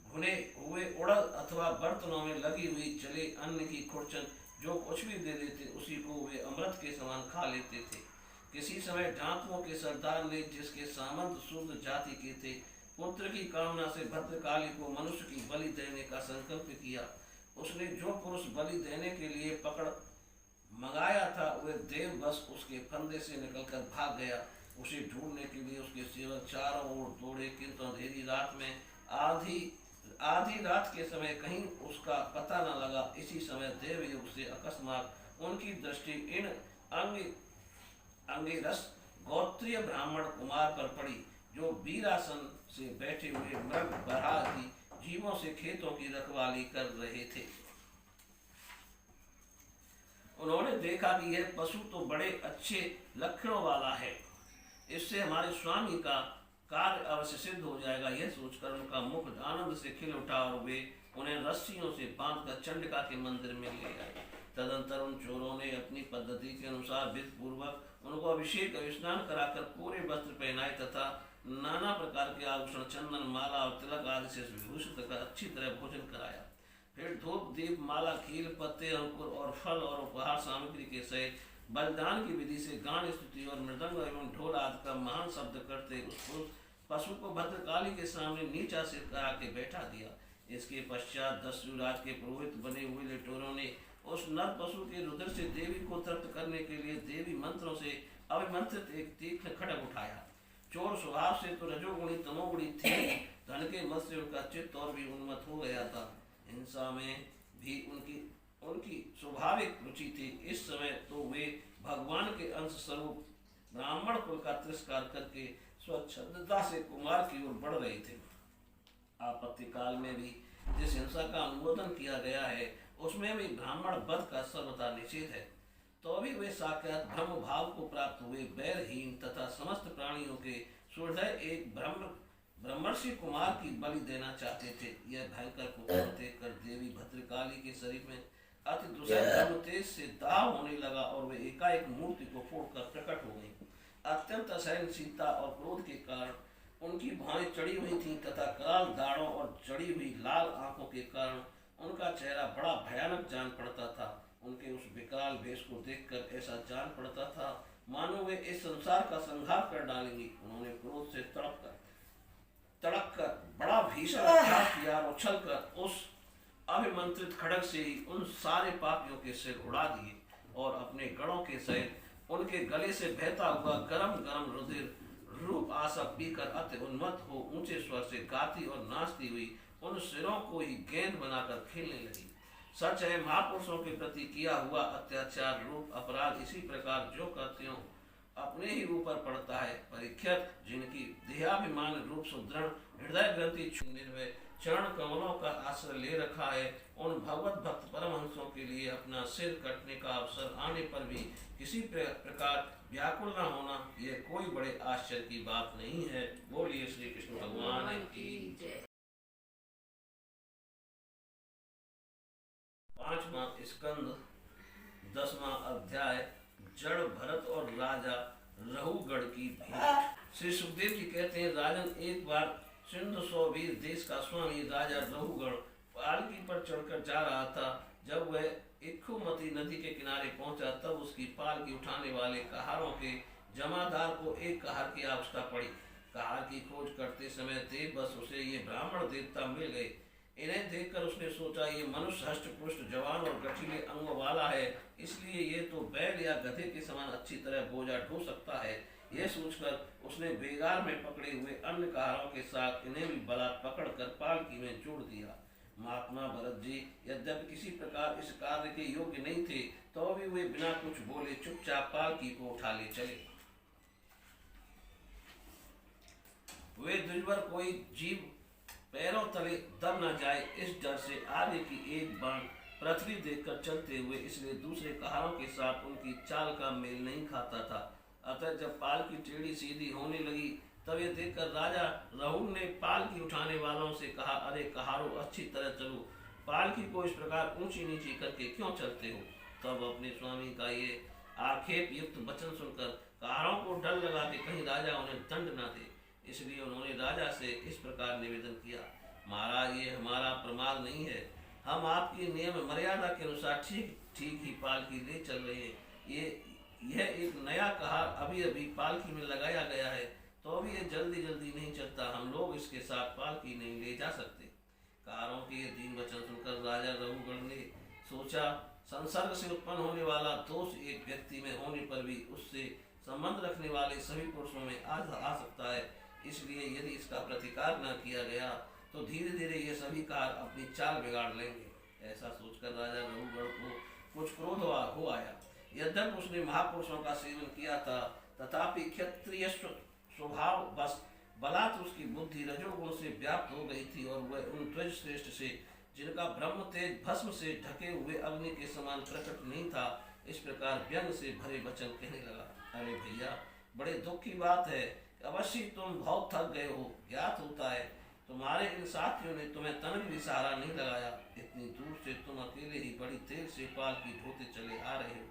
[SPEAKER 1] भुने हुए उड़द अथवा बर्तनों में लगी हुई जले अन्न की खुरचन जो कुछ भी दे देते, उसी को वे अमृत के समान खा लेते थे। किसी समय डाकुओं के सरदार ने, जिसके सामंत शूद्र जाति के थे, पुत्र की कामना से भद्रकाली को मनुष्य की बलि देने का संकल्प किया। उसने जो पुरुष बलि देने के लिए पकड़ मंगाया था, वह देव बस उसके फंदे से निकलकर भाग गया। उसे ढूंढने के लिए उसके सेवक चारों ओर दौड़े, किंतु अंधेरी रात में आधी रात के समय कहीं उसका पता न लगा। इसी समय देवयुग से अकस्मात उनकी दृष्टि इन अंगिरस गोत्रीय ब्राह्मण कुमार पर पड़ी, जो वीरासन से बैठे हुए मृग, बरहा आदि जीवों से खेतों की रखवाली कर रहे थे। उन्होंने देखा कि यह पशु तो बड़े अच्छे लक्षणों वाला है, इससे हमारे स्वामी का कार्य अवश्य सिद्ध हो जाएगा। यह सोचकर उनका मुख आनंद से खिल उठा और वे उन्हें रस्सियों से बांधकर चंडिका के मंदिर में ले गए। तदंतर उन चोरों ने अपनी पद्धति के अनुसार विधि पूर्वक उनको अभिषेक और स्नान कराकर पूरे वस्त्र पहनाए तथा नाना प्रकार के आभूषण, चंदन, माला और तिलक आदि से विभूषित कर अच्छी तरह भोजन कराया। फिर धूप, दीप, माला, खील, पत्ते, अंकुर और फल और उपहार सामग्री के सहित बलिदान की विधि से गान, स्तुति और मृदंग एवं ढोल आदि का महान शब्द करते उस पशु को भद्रकाली के सामने नीचा सिर करा के बैठा दिया। इसके पश्चात दस्युराज के पुरोहित बने हुए लिटोरों ने उस नर पशु के रुधिर से देवी को तृप्त करने के लिए देवी मंत्रों से अभिमंत्रित एक तीक्ष्ण खड्ग उठाया। चोर स्वभाव से तो रजोगुणी तमोगुणी थी, धन के मत से उनका चित्त और भी उन्मत्त हो गया था। हिंसा में भी उनकी उनकी स्वाभाविक रुचि थी। इस समय तो वे भगवान के अंश स्वरूप ब्राह्मण कुल का तिरस्कार करके स्वच्छंदता से कुमार की ओर बढ़ रहे थे। आपत्ति काल में भी जिस हिंसा का अनुमोदन किया गया है उसमें भी ब्राह्मण वध का सर्वथा निषेध है। तो भी वे साक्षात ब्रह्म भाव को प्राप्त हुए बैरहीन तथा समस्त प्राणियों के सुहृदय एक ब्रह्मर्षि कुमार की बलि देना चाहते थे। यह भयंकर कुकर्म देखकर देवी भद्रकाली के शरीर में अति दुष्ट तेज से दाह होने लगा और वे एकाएक मूर्ति को फोड़कर प्रकट हो गई। अत्यंत असहनशीलता और क्रोध के कारण उनकी भौहें चढ़ी हुई थीं तथा काल दाढ़ों और चढ़ी हुई लाल आंखों के कारण उनका चेहरा बड़ा भयानक जान पड़ता था। उनके उस विकराल वेश को देखकर ऐसा जान पड़ता था मानो वे इस संसार का संहार कर डालेंगी। उन्होंने क्रोध से तड़क कर बड़ा भीषण अट्टहास किया और उछलकर उस अभिमंत्रित खड्ग से ही उन सारे पापियों के सिर उड़ा दिए और अपने गढ़ों के सहित उनके गले से बहता हुआ गरम गरम रुधिर रूप आशा पीकर अति उन्मत्त हो ऊंचे स्वर से गाती और नाचती हुई उन सिरों को ही गेंद बनाकर खेलने लगी। सच है, महापुरुषों के प्रति किया हुआ अत्याचार रूप अपराध इसी प्रकार जो करते हो अपने ही ऊपर पड़ता है। परीक्षित, जिनकी देहाभिमान रूप सुदृढ़ हृदय ग्रंथि निर्भय चरण कमलों का आश्रय ले रखा है, उन भगवत भक्त परमहंसों के लिए अपना सिर कटने का अवसर आने पर भी किसी प्रकार व्याकुल न होना यह कोई बड़े आश्चर्य की बात नहीं है। बोलिए श्री कृष्ण भगवान की जय। 5वां स्कंद 10वां अध्याय जड़ भरत और राजा रहुगढ़ की भेंट। श्री सुखदेव जी कहते हैं, राजन, एक बार सिंधु सौवीर देश का स्वामी राजा रहुगढ़ पालकी पर चढ़कर जा रहा था। जब वह इक्षुमती नदी के किनारे पहुंचा तब उसकी पालकी उठाने वाले कहारों के जमादार को एक कहार की आवश्यकता पड़ी। कहार की खोज करते समय देव बस उसे ये ब्राह्मण देवता मिल गए। इन्हें देखकर उसने सोचा ये मनुष्य हष्ट पुष्ट जवान और गठीले अंगों वाला है, इसलिए ये तो बैल या गधे के समान अच्छी तरह बोझा ढो सकता है। यह सोचकर उसने बेगार में पकड़े हुए अन्य कहारों के साथ इन्हें भी बलात् पकड़कर पालकी में जोड़ दिया। महात्मा भरत जी यद्यपि किसी प्रकार इस कार्य के योग्य नहीं थे तो भी वे बिना कुछ बोले चुपचाप पालकी को उठा ले चले। वे दुर्बर कोई जीव पैरों तले दब न जाए इस डर से आगे की एक बाण पृथ्वी देखकर चलते हुए, इसलिए दूसरे कहारों के साथ उनकी चाल का मेल नहीं खाता था। अतः जब पालकी टेढ़ी सीधी होने लगी तब ये देखकर राजा रहुल ने पालकी उठाने वालों से कहा, अरे कहारों, अच्छी तरह चलो, पालकी को इस प्रकार ऊंची नीची करके क्यों चलते हो। तब अपने स्वामी का ये आक्षेप युक्त वचन सुनकर कहारों को डर लगा कि कहीं राजा उन्हें दंड न दे, इसलिए उन्होंने राजा से इस प्रकार निवेदन किया, महाराज, ये हमारा प्रमाद नहीं है, हम आपकी नियम मर्यादा के अनुसार ठीक ठीक ही पालकी ले चल रहे हैं। यह एक नया कहार अभी अभी पालकी में लगाया गया है तो भी ये जल्दी जल्दी नहीं चलता, हम लोग इसके साथ पालकी नहीं ले जा सकते। कहारों के ये दीन वचन सुनकर राजा रहुगढ़ ने सोचा, संसर्ग से उत्पन्न होने वाला दोष एक व्यक्ति में होने पर भी उससे संबंध रखने वाले सभी पुरुषों में आ सकता है, इसलिए यदि इसका प्रतिकार न किया गया तो धीरे धीरे ये सभी कार अपनी चाल बिगाड़ लेंगे। ऐसा सोचकर राजा रहुगढ़ को कुछ क्रोध हो आया। यद्यपि उसने महापुरुषों का सेवन किया था तथापि क्षत्रिय स्वभाव बस बलात् उसकी बुद्धि रजोगुण से व्याप्त हो गई थी और वह उन ध्वज श्रेष्ठ से, जिनका ब्रह्म तेज भस्म से ढके हुए अग्नि के समान प्रकट नहीं था, इस प्रकार व्यंग से भरे वचन कहने लगा, अरे भैया, बड़े दुख की बात है, अवश्य तुम बहुत थक गए हो। ज्ञात होता है तुम्हारे इन साथियों ने तुम्हें तन भी सहारा नहीं लगाया। इतनी दूर से तुम अकेले ही बड़ी तेज से पालकी ढोते चले आ रहे हो।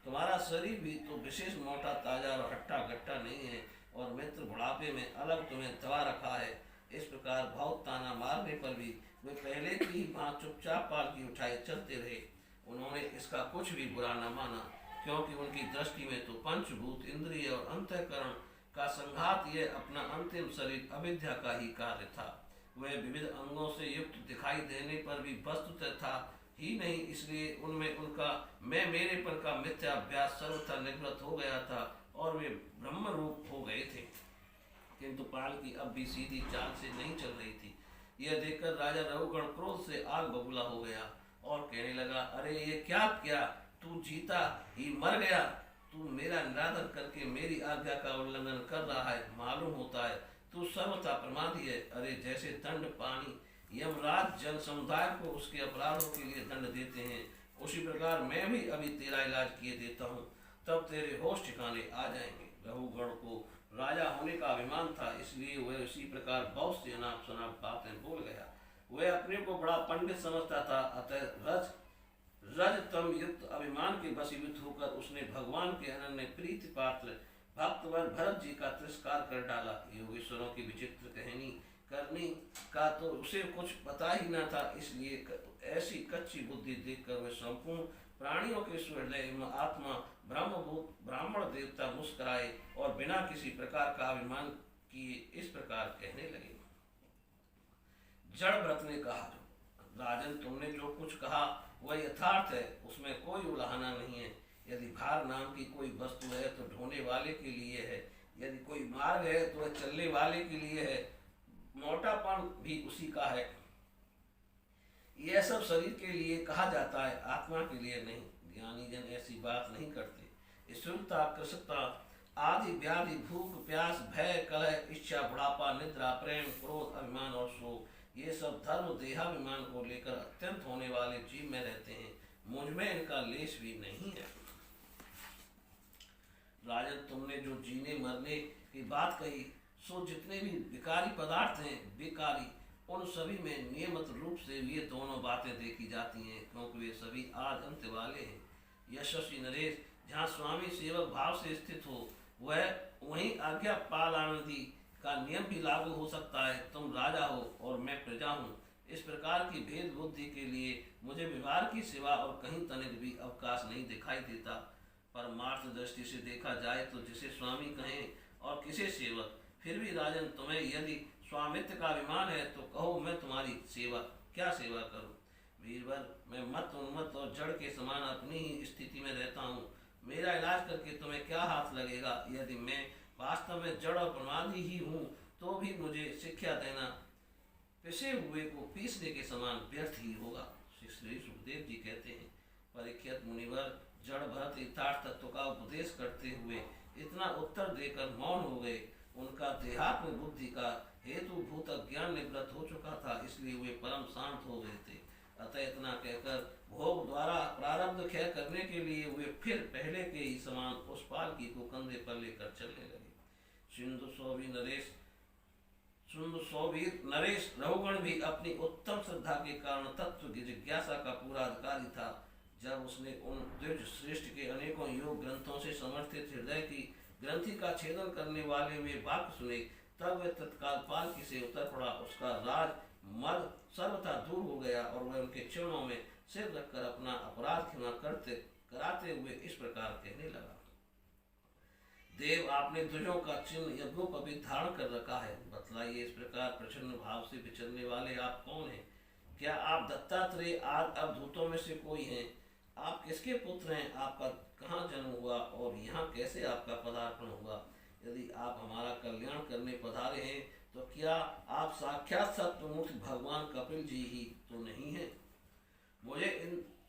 [SPEAKER 1] तुम्हारा शरीर भी तो विशेष मोटा ताजा और हट्टा गट्टा नहीं है और मित्र बुढ़ापे में अलग तुम्हें दबा रखा है। इस प्रकार बहुत ताना मारने पर भी वे पहले की ही भांति चुपचाप पालकी उठाए चलते रहे। उन्होंने इसका कुछ भी बुरा न माना, क्योंकि उनकी दृष्टि में तो पंचभूत, इंद्रिय और अंतःकरण का संघात यह अपना अंतिम शरीर अविद्या का ही कार्य था। वह विविध अंगों से युक्त दिखाई देने पर भी वस्तुतः था ही नहीं, इसलिए उनमें उनका मैं मेरेपन का मिथ्याभ्यास सर्वथा निवृत्त हो गया था और वे ब्रह्म रूप हो गए थे। किंतु पालकी अब भी सीधी चाल से नहीं चल रही थी। यह देखकर राजा रघुगण क्रोध से आग बबूला हो गया और कहने लगा, अरे ये क्या किया? तू जीता ही मर गया। तू मेरा निरादर करके मेरी आज्ञा का उल्लंघन कर रहा है। मालूम होता है तू सर्वथा प्रमादी है। अरे जैसे दंड पानी यमराज जन समुदाय को उसके अपराधों के लिए दंड देते हैं, उसी प्रकार मैं भी अभी तेरा इलाज किए देता हूँ, तब तेरे होश ठिकाने आ जाएंगे। रघुगण को राजा होने का अभिमान था, इसलिए वह उसी प्रकार बहुत सी अनाप शनाप बातें बोल गया। वह अपने को बड़ा पंडित समझता था, अतः रजतम युक्त अभिमान के वशीभूत होकर उसने भगवान के अनन्य प्रीति पात्र भक्तवर भरत जी का तिरस्कार कर डाला। योगेश्वरों की विचित्र कहानी करने का तो उसे कुछ पता ही न था, इसलिए ऐसी कच्ची बुद्धि देखकर वह संपूर्ण प्राणियों के हृदय आत्मा ब्रह्मभूत ब्राह्मण देवता मुस्कुराए और बिना किसी प्रकार का अभिमान किए इस प्रकार कहने लगे। जड़व्रत ने कहा, राजन तुमने जो कुछ कहा वह यथार्थ है, उसमें कोई उलाहना नहीं है। यदि भार नाम की कोई वस्तु है तो ढोने वाले के लिए है, यदि कोई मार्ग है तो वह चलने वाले के लिए है, मोटापन भी उसी का है। यह सब शरीर के लिए कहा जाता है, आत्मा के लिए नहीं। ज्ञानी जन ऐसी बात नहीं करते। स्थूलता, कृशता आदि व्याधि, भूख प्यास, भय, कलह, इच्छा, बुढ़ापा, निद्रा, प्रेम, क्रोध, अभिमान और शोक, ये सब धर्म देहाभिमान को लेकर अत्यंत होने वाले जीव में रहते हैं। मुझ में इनका लेश भी नहीं है। राजन तुमने जो जीने मरने की बात कही, सो जितने भी विकारी पदार्थ हैं विकारी, उन सभी में नियमित रूप से ये दोनों बातें देखी जाती हैं, क्योंकि वे सभी आज अंत वाले हैं। यशस्वी नरेश, जहाँ स्वामी सेवक भाव से स्थित हो वह वहीं आज्ञा पाल आनंदी का नियम भी लागू हो सकता है। तुम राजा हो और मैं प्रजा हूँ। इस प्रकार की भेद बुद्धि के लिए मुझे व्यवहार की सिवा और कहीं तनिक भी अवकाश नहीं दिखाई देता। परमार्थ दृष्टि से देखा जाए तो जिसे स्वामी कहें और किसे सेवक, फिर भी राजन तुम्हें यदि स्वामित्व का अभिमान है तो कहो मैं तुम्हारी सेवा क्या सेवा करूं। वीरवर, मैं मत उन्मत्त और जड़ के समान अपनी ही स्थिति में रहता हूँ। मेरा इलाज करके तुम्हें क्या हाथ लगेगा? यदि मैं वास्तव में जड़ और प्रमादी ही हूँ तो भी मुझे शिक्षा देना पिसे हुए को पीसने के समान व्यर्थ ही होगा। श्री सुखदेव जी कहते हैं, परीक्षित मुनिवर जड़ भरत यथार्थ तत्व का उपदेश करते हुए इतना उत्तर देकर मौन हो गए। उनका देहात्म बुद्धि का हेतुभूत ज्ञान निवृत्त हो चुका था, इसलिए वे परम शांत हो गए थे। अतः इतना कहकर भोग द्वारा प्रारब्ध क्षय करने के लिए वे फिर पहले के ही समान उस पालकी को कंधे पर लेकर चलने लगे। सिंधु सौवीर नरेश रघुगण भी अपनी उत्तम श्रद्धा के कारण तत्व की जिज्ञासा का पूरा अधिकारी था। जब उसने उन द्विज श्रेष्ठ के अनेकों योग ग्रंथों से समर्थित हृदय की ग्रंथि का छेदन करने वाले वे वाक्य सुने, तब वह तत्काल पालकी से उतर पड़ा। उसका राज मद सर्वथा दूर हो गया और वह उनके चरणों में सिर रखकर अपना अपराध क्षमा कराते हुए इस प्रकार कहने लगा, देव, आपने ध्वजों का चिन्ह यज्ञोपवीत धारण कर रखा है। बतलाइए, इस प्रकार प्रसन्न भाव से विचरने वाले आप कौन हैं? क्या आप दत्तात्रेय आदि अवधूतों में से कोई हैं? आप किसके पुत्र हैं? आपका कहाँ जन्म हुआ और यहाँ कैसे आपका पदार्पण हुआ? यदि आप हमारा कल्याण करने पधारे हैं तो क्या आप साक्षात सत्यमूर्ति भगवान कपिल जी ही तो नहीं है? मुझे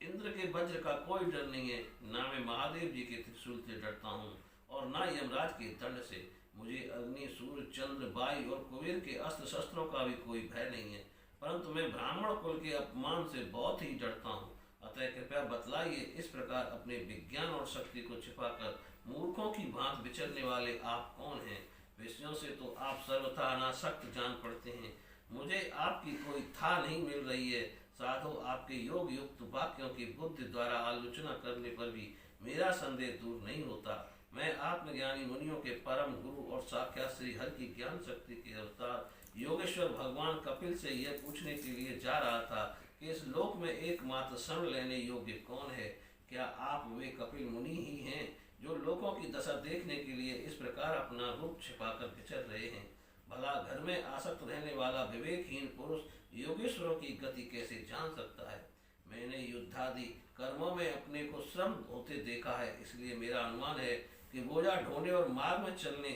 [SPEAKER 1] इंद्र के वज्र का कोई डर नहीं है, ना मैं महादेव जी के त्रिशूल से डरता हूँ और ना यमराज के दंड से। मुझे अग्नि, सूर्य, चंद्र, वायु और कुबेर के अस्त्र शस्त्रों का भी कोई भय नहीं है, परंतु मैं ब्राह्मण कुल के अपमान से बहुत ही डरता हूँ। अतः कृपया बतलाइए, इस प्रकार अपने विज्ञान और शक्ति को छिपाकर मूर्खों की भांति विचरने वाले आप कौन हैं? विषयों से तो आप सर्वथा अनासक्त जान पड़ते हैं, मुझे आपकी कोई था नहीं मिल रही है। साधु, आपके योग युक्त वाक्यों की बुद्धि द्वारा आलोचना करने पर भी मेरा संदेह दूर नहीं होता। मैं आत्मज्ञानी मुनियों के परम गुरु और साक्षात श्री हरि की ज्ञान शक्ति के अवतार योगेश्वर भगवान कपिल से यह पूछने के लिए जा रहा था कि इस लोक में एकमात्र शरण लेने योग्य कौन है? क्या आप वे कपिल मुनि ही हैं जो लोगों की दशा देखने के लिए इस प्रकार अपना रूप छिपाकर विचर रहे हैं? भला घर में आसक्त रहने वाला विवेकहीन पुरुष योगेश्वरों की गति कैसे जान सकता है? मैंने युद्धादि कर्मों में अपने को श्रम होते देखा है, इसलिए मेरा अनुमान है कि बोझा ढोने और मार्ग में चलने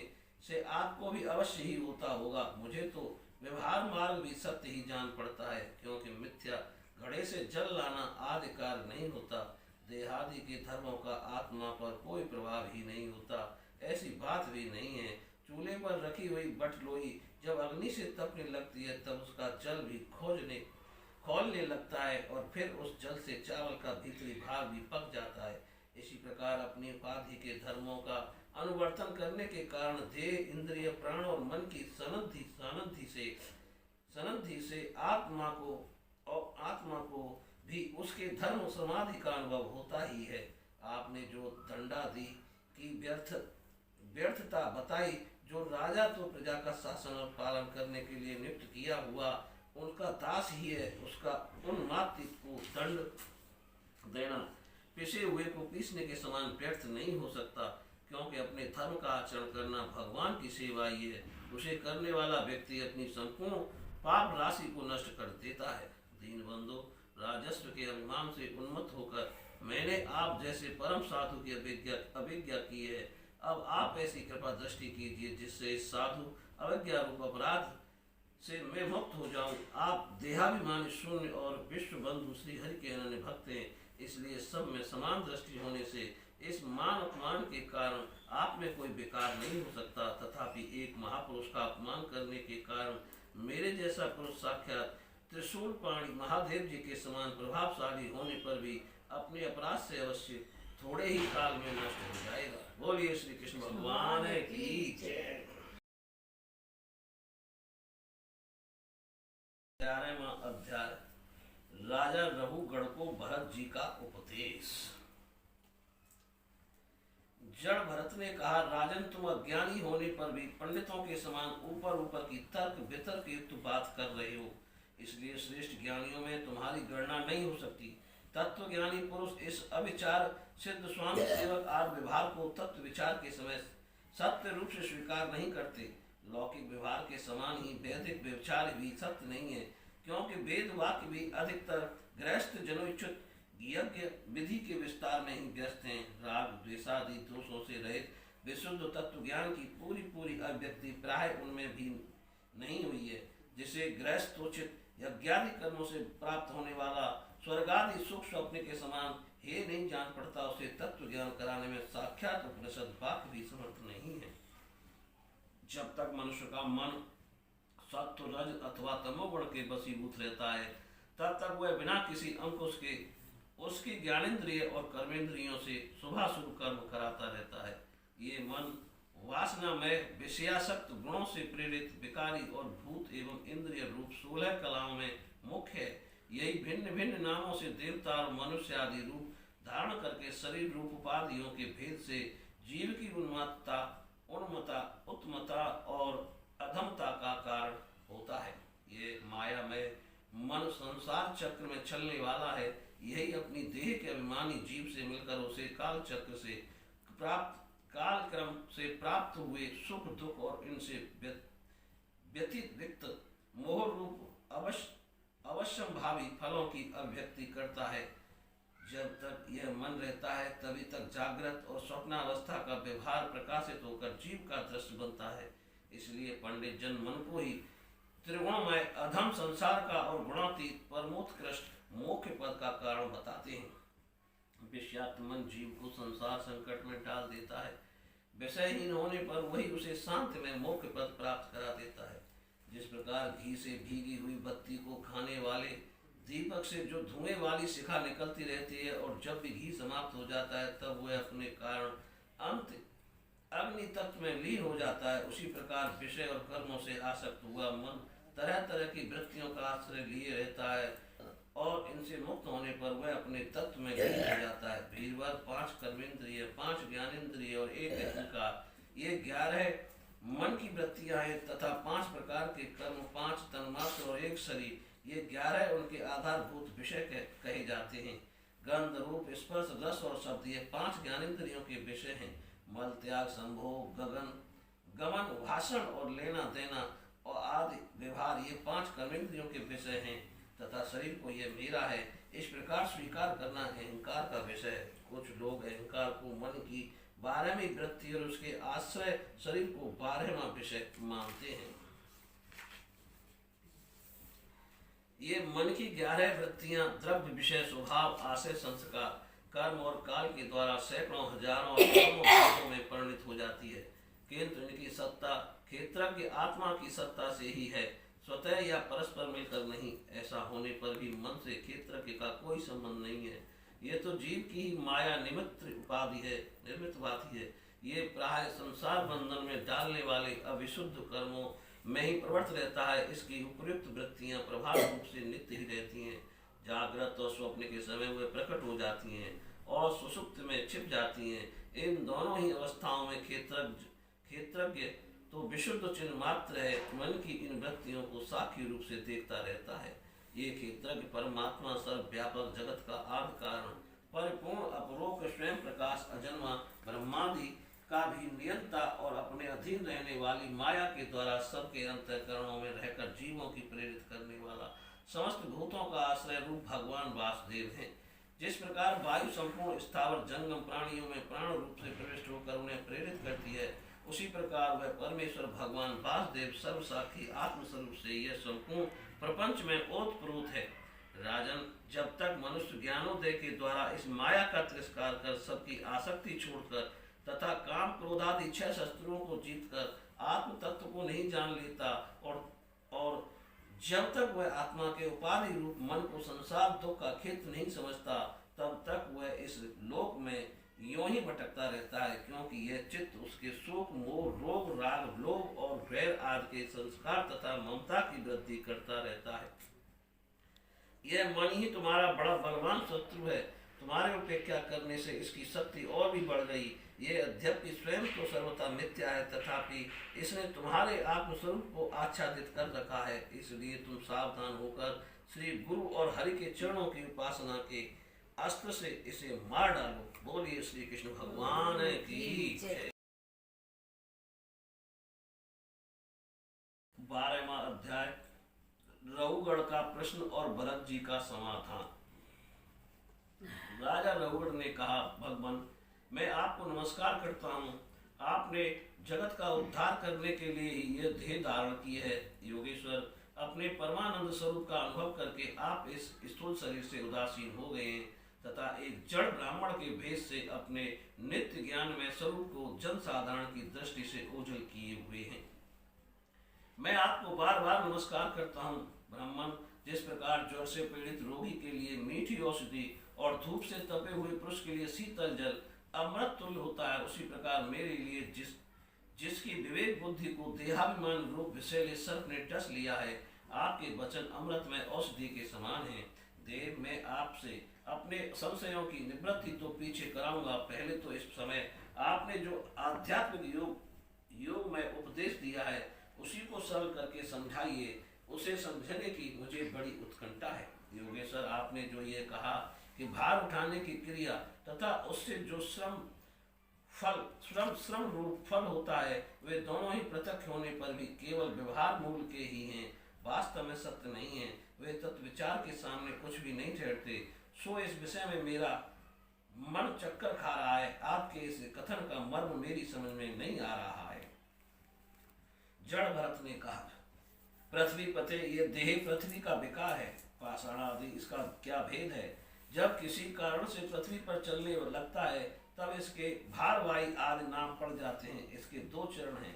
[SPEAKER 1] से आपको भी अवश्य ही होता होगा। मुझे तो व्यवहार मार्ग भी सत्य ही जान पड़ता है, क्योंकि मिथ्या घड़े से जल लाना आदि कार्य नहीं होता। देहादि के धर्मों का आत्मा पर कोई प्रभाव ही नहीं होता, ऐसी बात भी नहीं है। चूल्हे पर रखी हुई बटलोई जब अग्नि से तपने लगती है तब उसका जल भी खोलने लगता है और फिर उस जल से चावल का भीतरी भाग भी पक जाता है। इसी प्रकार अपनी उपाधि के धर्मों का अनुवर्तन करने के कारण देह, इंद्रिय, प्राण और मन की सनद्धि से आत्मा को भी उसके धर्म समाधि का अनुभव होता ही है। आपने जो दंडादि की व्यर्थता बताई, जो राजा तो प्रजा का शासन और पालन करने के लिए नियुक्त किया हुआ उनका दास ही है, उसका उन्माद को दंड देना पिसे हुए को पीसने के समान व्यर्थ नहीं हो सकता, क्योंकि अपने धर्म का आचरण करना भगवान की सेवा ही है। उसे करने वाला व्यक्ति अपनी संपूर्ण पाप राशि को नष्ट कर देता है। दीनबंधु, राजस्व के अभिमान से उन्मत्त होकर मैंने आप जैसे परम साधु की अभिज्ञा की है। अब आप ऐसी कृपा दृष्टि कीजिए जिससे इस साधु अवज्ञा रूप अपराध से मैं मुक्त हो जाऊं। आप देहाभिमानी शून्य और विश्व बंधु श्री हरि के अनन्य भक्त हैं, इसलिए सब में समान दृष्टि होने से इस मान अपमान के कारण आप में कोई विकार नहीं हो सकता। तथापि एक महापुरुष का अपमान करने के कारण मेरे जैसा पुरुष साक्षात त्रिशूल पाणी महादेव जी के समान प्रभावशाली होने पर भी अपने अपराध से अवश्य थोड़े ही काल में नष्ट हो जाएगा। बोलिए श्री कृष्ण भगवान की जय। 11वां अध्याय, राजा रघुगण को भरत जी का उपदेश। जड़ भरत ने कहा, राजन तुम अज्ञानी होने पर भी पंडितों के समान ऊपर ऊपर की तर्क वितर्क युक्त बात कर रहे हो, इसलिए श्रेष्ठ ज्ञानियों में तुम्हारी गणना नहीं हो सकती। तत्व ज्ञानी पुरुष इस अविचार सिद्ध स्वामी सेवक आदि व्यवहार को तत्व विचार के समय सत्य रूप से स्वीकार नहीं करते। लौकिक व्यवहार के समान ही वैदिक विचार भी सत्य नहीं है, क्योंकि वेद वाक्य भी अधिकतर गृहस्थ जनोचित यज्ञ विधि के विस्तार में ही व्यस्त हैं। राग द्वेषादि दोषों से रहित विशुद्ध तत्व ज्ञान की पूरी अभिव्यक्ति प्राय उनमें भी नहीं हुई है। जिसे गृहस्थोचित यज्ञादि कर्मों से प्राप्त होने वाला स्वर्गादि सुख स्वप्न के समान हे नहीं जान पड़ता, उसे तत्व ज्ञान कराने में साक्षात उपनिषद वाक्य भी समर्थ नहीं है। जब तक मनुष्य का मन सत्व रज अथवा तमोगुण के वशीभूत रहता है, तब तक वह बिना किसी अंकुश के उसकी ज्ञानेन्द्रिय और कर्मेंद्रियों से शुभाशुभ कर्म कराता रहता है। ये मन वासनामय विषयासक्त गुणों से प्रेरित विकारी और भूत एवं इंद्रिय रूप 16 कलाओं में मुख्य है। यही भिन्न भिन्न नामों से देवता और मनुष्य आदि रूप धारण करके शरीर रूप उपाधियों के भेद से जीव की उन्मत्ता, उत्मता और अधमता का कारण होता है। ये मायामय मन संसार चक्र में चलने वाला है। यही अपनी देह के अभिमानी जीव से मिलकर उसे काल चक्र से काल क्रम से प्राप्त हुए सुख दुख और इनसे व्यतिरिक्त मोह रूप अवश्यंभावी फलों की अभिव्यक्ति करता है। जब तक यह मन रहता है तभी तक जागृत और स्वप्नावस्था का व्यवहार प्रकाशित होकर जीव का दृश्य बनता है। इसलिए पंडित जन मन को ही त्रिगुणमय अधम संसार का और गुणातीत परमोत्कृष्ट मोक्ष पद का कारण बताते हैं। विषयात्म मन जीव को संसार संकट में डाल देता है। विषयहीन होने पर वही उसे शांत में मोक्ष पद प्राप्त करा देता है। जिस प्रकार घी से भीगी हुई बत्ती को खाने वाले दीपक से जो धुएं वाली शिखा निकलती रहती है और जब भी घी समाप्त हो जाता है तब वह अपने कारण अंत अग्नि तत्व में लीन हो जाता है, उसी प्रकार विषय और कर्मों से आसक्त हुआ मन तरह तरह की वृत्तियों का आश्रय लिए रहता है और इनसे मुक्त होने पर वह अपने तत्व में लीन हो जाता है। वीरवर 5 कर्मेंद्रिय, 5 ज्ञानेन्द्रिय और 1 अहंकार, ये 11 मन की वृत्तियां हैं तथा 5 प्रकार के कर्म, 5 तन्मात्र और 1 शरीर, ये 11 उनके आधारभूत विषय कहे जाते हैं। गंध रूप स्पर्श रस और शब्द, ये 5 ज्ञानेन्द्रियों के विषय हैं। मल त्याग संभोग गमन भाषण और लेना देना और आदि व्यवहार, ये 5 कर्मेंद्रियों के विषय हैं तथा शरीर को ये मेरा है, इस प्रकार स्वीकार करना अहंकार का विषय है। कुछ लोग अहंकार को मन की 12वीं वृत्ति और उसके आश्रय शरीर को 12वां विषय मानते हैं। ये मन की 11 वृत्तियां द्रव्य, विषय, स्वभाव, आशय, संस्कार, कर्म और काल के द्वारा सैकड़ों, हजारों और करोड़ों भेदों में परिणित हो जाती है, किंतु इनकी सत्ता क्षेत्रज्ञ आत्मा की सत्ता से ही है, स्वतः या परस्पर मिलकर नहीं। ऐसा होने पर भी मन से क्षेत्रज्ञ का कोई संबंध नहीं है। ये तो जीव की ही माया निमित्त उपाधि है, निर्मित बाती है। ये प्राय संसार बंधन में डालने वाले अविशुद्ध कर्मों में ही प्रवृत्त रहता है। इसकी उपयुक्त वृत्तियां प्रभाव रूप से नित्य ही रहती हैं। जागृत और स्वप्न के समय वे प्रकट हो जाती हैं और सुषुप्त में छिप जाती हैं। इन दोनों ही अवस्थाओं में क्षेत्रज्ञ तो विशुद्ध चिन्ह मात्र है, मन की इन वृत्तियों को साक्षी रूप से देखता रहता है। ये क्षेत्रज्ञ परमात्मा सर्वव्यापक जगत का आदि कारण, परिपूर्ण अपरोक्ष स्वयं प्रकाश, अजन्मा ब्रह्मादि का भी नियंता और अपने अधीन रहने वाली माया के द्वारा सबके अंतःकरणों में रहकर जीवों की प्रेरित करने वाला समस्त भूतों का आश्रय रूप भगवान वासुदेव हैं। जिस प्रकार वायु संपूर्ण स्थावर जंगम प्राणियों में प्राण रूप से प्रविष्ट होकर उन्हें प्रेरित करती है, उसी प्रकार वह परमेश्वर भगवान वासुदेव सर्वसाक्षी आत्मस्वरूप से यह संपूर्ण प्रपंच में ओतप्रोत है। राजन, जब तक मनुष्य ज्ञानोदय के द्वारा इस माया का तिरस्कार कर सबकी आसक्ति छोड़कर तथा काम क्रोधादि 6 शस्त्रों को जीतकर आत्म तत्व को नहीं जान लेता और जब तक वह आत्मा के उपाधि रूप मन को संसार दुख का क्षेत्र नहीं समझता, तब तक वह इस लोक में यों ही भटकता रहता है, क्योंकि यह चित्त उसके शोक, मोह, रोग, राग, लोभ और वैर आदि के संस्कार तथा ममता की वृद्धि करता रहता है। यह मन ही तुम्हारा बड़ा बलवान शत्रु है। तुम्हारे उपेक्षा करने से इसकी शक्ति और भी बढ़ गई। ये अध्यक्ष स्वयं तो सर्वथा मिथ्या है, तथापि इसने तुम्हारे आत्मस्वरूप को आच्छादित कर रखा है। इसलिए तुम सावधान होकर श्री गुरु और हरि के चरणों की उपासना के अस्त्र से इसे मार डालो। बोलिए श्री कृष्ण भगवान की जय। 12वां अध्याय, रघुगढ़ का प्रश्न और भरत जी का समाधान। राजा रघुगढ़ ने कहा, भगवान, मैं आपको नमस्कार करता हूँ। आपने जगत का उद्धार करने के लिए ही यह देह धारण की है। योगेश्वर, अपने परमानंद स्वरूप का अनुभव करके आप इस स्थूल शरीर से उदासीन हो गए हैं तथा एक जड़ ब्राह्मण के भेष से अपने नित्य ज्ञान में स्वरूप को जन साधारण की दृष्टि से ओझल किए हुए हैं। मैं आपको बार बार नमस्कार करता हूँ। ब्राह्मण, जिस प्रकार ज्वर से पीड़ित रोगी के लिए मीठी औषधि और धूप से तपे हुए पुरुष के लिए शीतल जल अमृत तुल्य होता है, उसी प्रकार मेरे लिए जिसकी विवेक बुद्धि को देहाभिमान रूप विषैले सर्प ने डस लिया है, आपके वचन अमृत में औषधि के समान हैं। देव, मैं आपसे अपने संशयों की निवृत्ति तो पीछे कराऊंगा। पहले तो इस समय आपने जो आध्यात्मिक योग में उपदेश दिया है, उसी को सरल करके समझाइए। उसे समझने की मुझे बड़ी उत्कंठा है। योगेश्वर, आपने जो ये कहा कि भार उठाने की क्रिया तथा उससे जो श्रम रूप फल होता है, वे दोनों ही पृथक होने पर भी केवल व्यवहार मूल के ही हैं, वास्तव में सत्य नहीं है। वे तत्व विचार के सामने कुछ भी नहीं ठहरते। सो इस विषय में मेरा मन चक्कर खा रहा है। आपके इस कथन का मर्म मेरी समझ में नहीं आ रहा है। जड़ भरत ने कहा, पृथ्वी पते, ये देह पृथ्वी का विकार है। पाषाण आदि इसका क्या भेद है? जब किसी कारण से पृथ्वी पर चलने लगता है, तब इसके भारवाही आदि नाम पड़ जाते हैं। इसके 2 चरण हैं,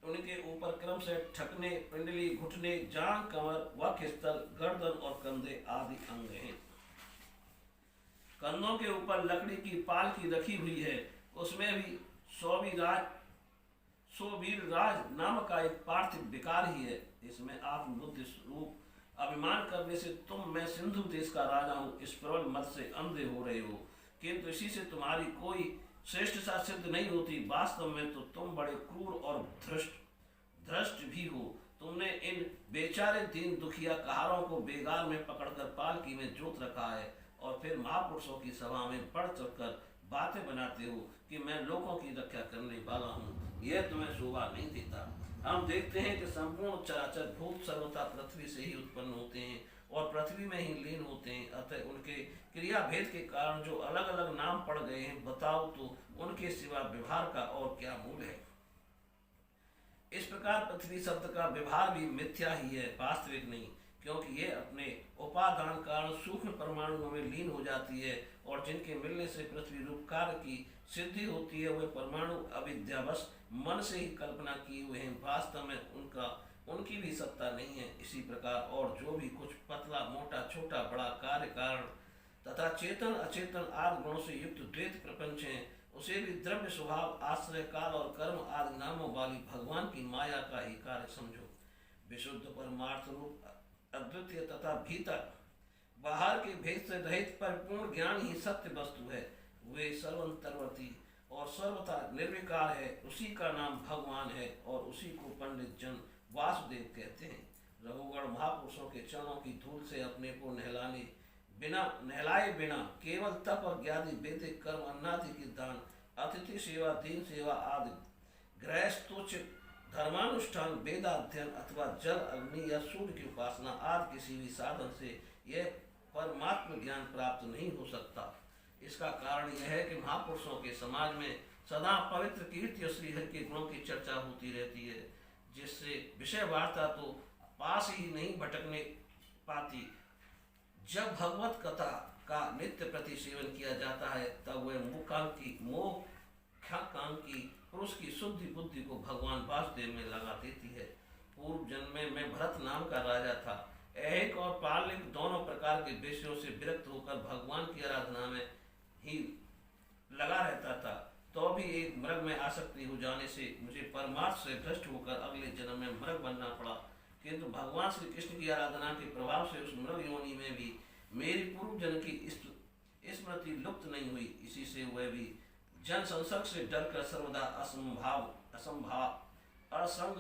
[SPEAKER 1] उनके ऊपर क्रम से ठकने, पिंडली, घुटने, जांघ, कमर, वक्षस्थल, गर्दन और कंधे आदि अंग हैं। कंधों के ऊपर लकड़ी की पालकी रखी हुई है, उसमें भी सोवीरराज नामक का एक पार्थिव विकार ही है। इसमें आप बुद्धि रूप अभिमान करने से तुम, मैं सिंधु देश का राजा हूँ, इस प्रबल मत से अंधे हो रहे हो, किंतु इसी से तुम्हारी कोई श्रेष्ठता सिद्ध नहीं होती। वास्तव में तो तुम बड़े क्रूर और धृष्ट भी हो। तुमने इन बेचारे दीन दुखिया कहारों को बेगार में पकड़कर पालकी में जोत रखा है और फिर महापुरुषों की सभा में बढ़ चढ़कर बातें बनाते हो कि मैं लोगों की रक्षा करने वाला हूँ। यह तुम्हें शोभा नहीं देता। हम देखते हैं कि संपूर्ण चराचर भूत सर्वथा पृथ्वी से ही उत्पन्न होते हैं और पृथ्वी में ही लीन होते हैं। अतः उनके क्रिया भेद के कारण जो अलग अलग नाम पड़ गए हैं, बताओ तो उनके सिवा व्यवहार का और क्या मूल है। इस प्रकार पृथ्वी शब्द का व्यवहार भी मिथ्या ही है, वास्तविक नहीं, क्योंकि ये अपने उपादान कारण सूक्ष्म परमाणुओं में लीन हो जाती है और जिनके मिलने से पृथ्वी रूप कार्य की सिद्धि होती है, वे परमाणु अविद्यावश मन से ही कल्पना किए हुए हैं, वास्तव में उनकी भी सत्ता नहीं है। इसी प्रकार और जो भी कुछ पतला मोटा छोटा बड़ा कार्य कारण तथा चेतन अचेतन आदि गुणों से युक्त द्वैत प्रपंच है, उसे भी द्रव्य स्वभाव आश्रय काल और कर्म आदि नामों वाली भगवान की माया का ही कार्य समझो। विशुद्ध परमार्थ रूप अद्वितीय तथा भीतर बाहर के भेद से रहित परिपूर्ण ज्ञान ही सत्य वस्तु है। वे सर्वंतर्वर्ती और सर्वथा निर्विकार है, उसी का नाम भगवान है और उसी को पंडित जन वासुदेव कहते हैं। रघुगण महापुरुषों के चरणों की धूल से अपने को नहलाए बिना केवल तप और ज्ञाति वैदिक कर्म अन्नादि की दान अतिथि सेवा दीन सेवा आदि गृहस्थोचित धर्मानुष्ठान वेदाध्ययन अथवा जल अग्नि या सूर्य की उपासना आदि किसी भी साधन से यह परमात्म ज्ञान प्राप्त नहीं हो सकता। इसका कारण यह है कि महापुरुषों के समाज में सदा पवित्र कीर्ति और श्रीहरि के गुणों की चर्चा होती रहती है, जिससे विषय वार्ता तो पास ही नहीं भटकने पाती। जब भगवत कथा का नित्य प्रति सेवन किया जाता है, तब वह मोक्षाकांक्षी पुरुष की शुद्धि बुद्धि को भगवान वासुदेव में लगा देती है। पूर्व जन्म में मैं भरत नाम का राजा था। ऐहिक और पारलिक दोनों प्रकार के विषयों से विरक्त होकर भगवान की आराधना में ही लगा रहता था, तो भी एक मृग में आसक्ति हो जाने से मुझे परमार्थ से भ्रष्ट होकर अगले जन्म में मृग बनना पड़ा। किंतु भगवान श्री कृष्ण की आराधना के प्रभाव से उस मृग योनि में भी मेरी पूर्व जन्म की स्मृति लुप्त नहीं हुई। इसी से वह भी जन संसर्ग से डरकर सर्वदा असंग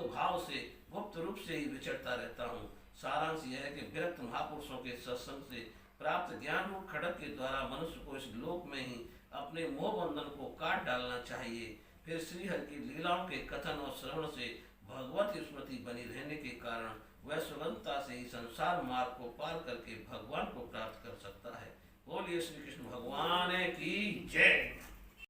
[SPEAKER 1] भाव से गुप्त रूप से ही विचरता रहता हूँ। सारांश यह है कि विरक्त महापुरुषों के सत्संग से प्राप्त ज्ञान रूप खड़क के द्वारा मनुष्य को इस लोक में ही अपने मोह बंधन को काट डालना चाहिए। फिर श्रीहरि की लीलाओं के कथन और श्रवण से भगवत स्मृति बनी रहने के कारण वह सुगमता से ही संसार मार्ग को पार करके भगवान को प्राप्त कर सकता है। बोलिए श्री कृष्ण भगवान की जय।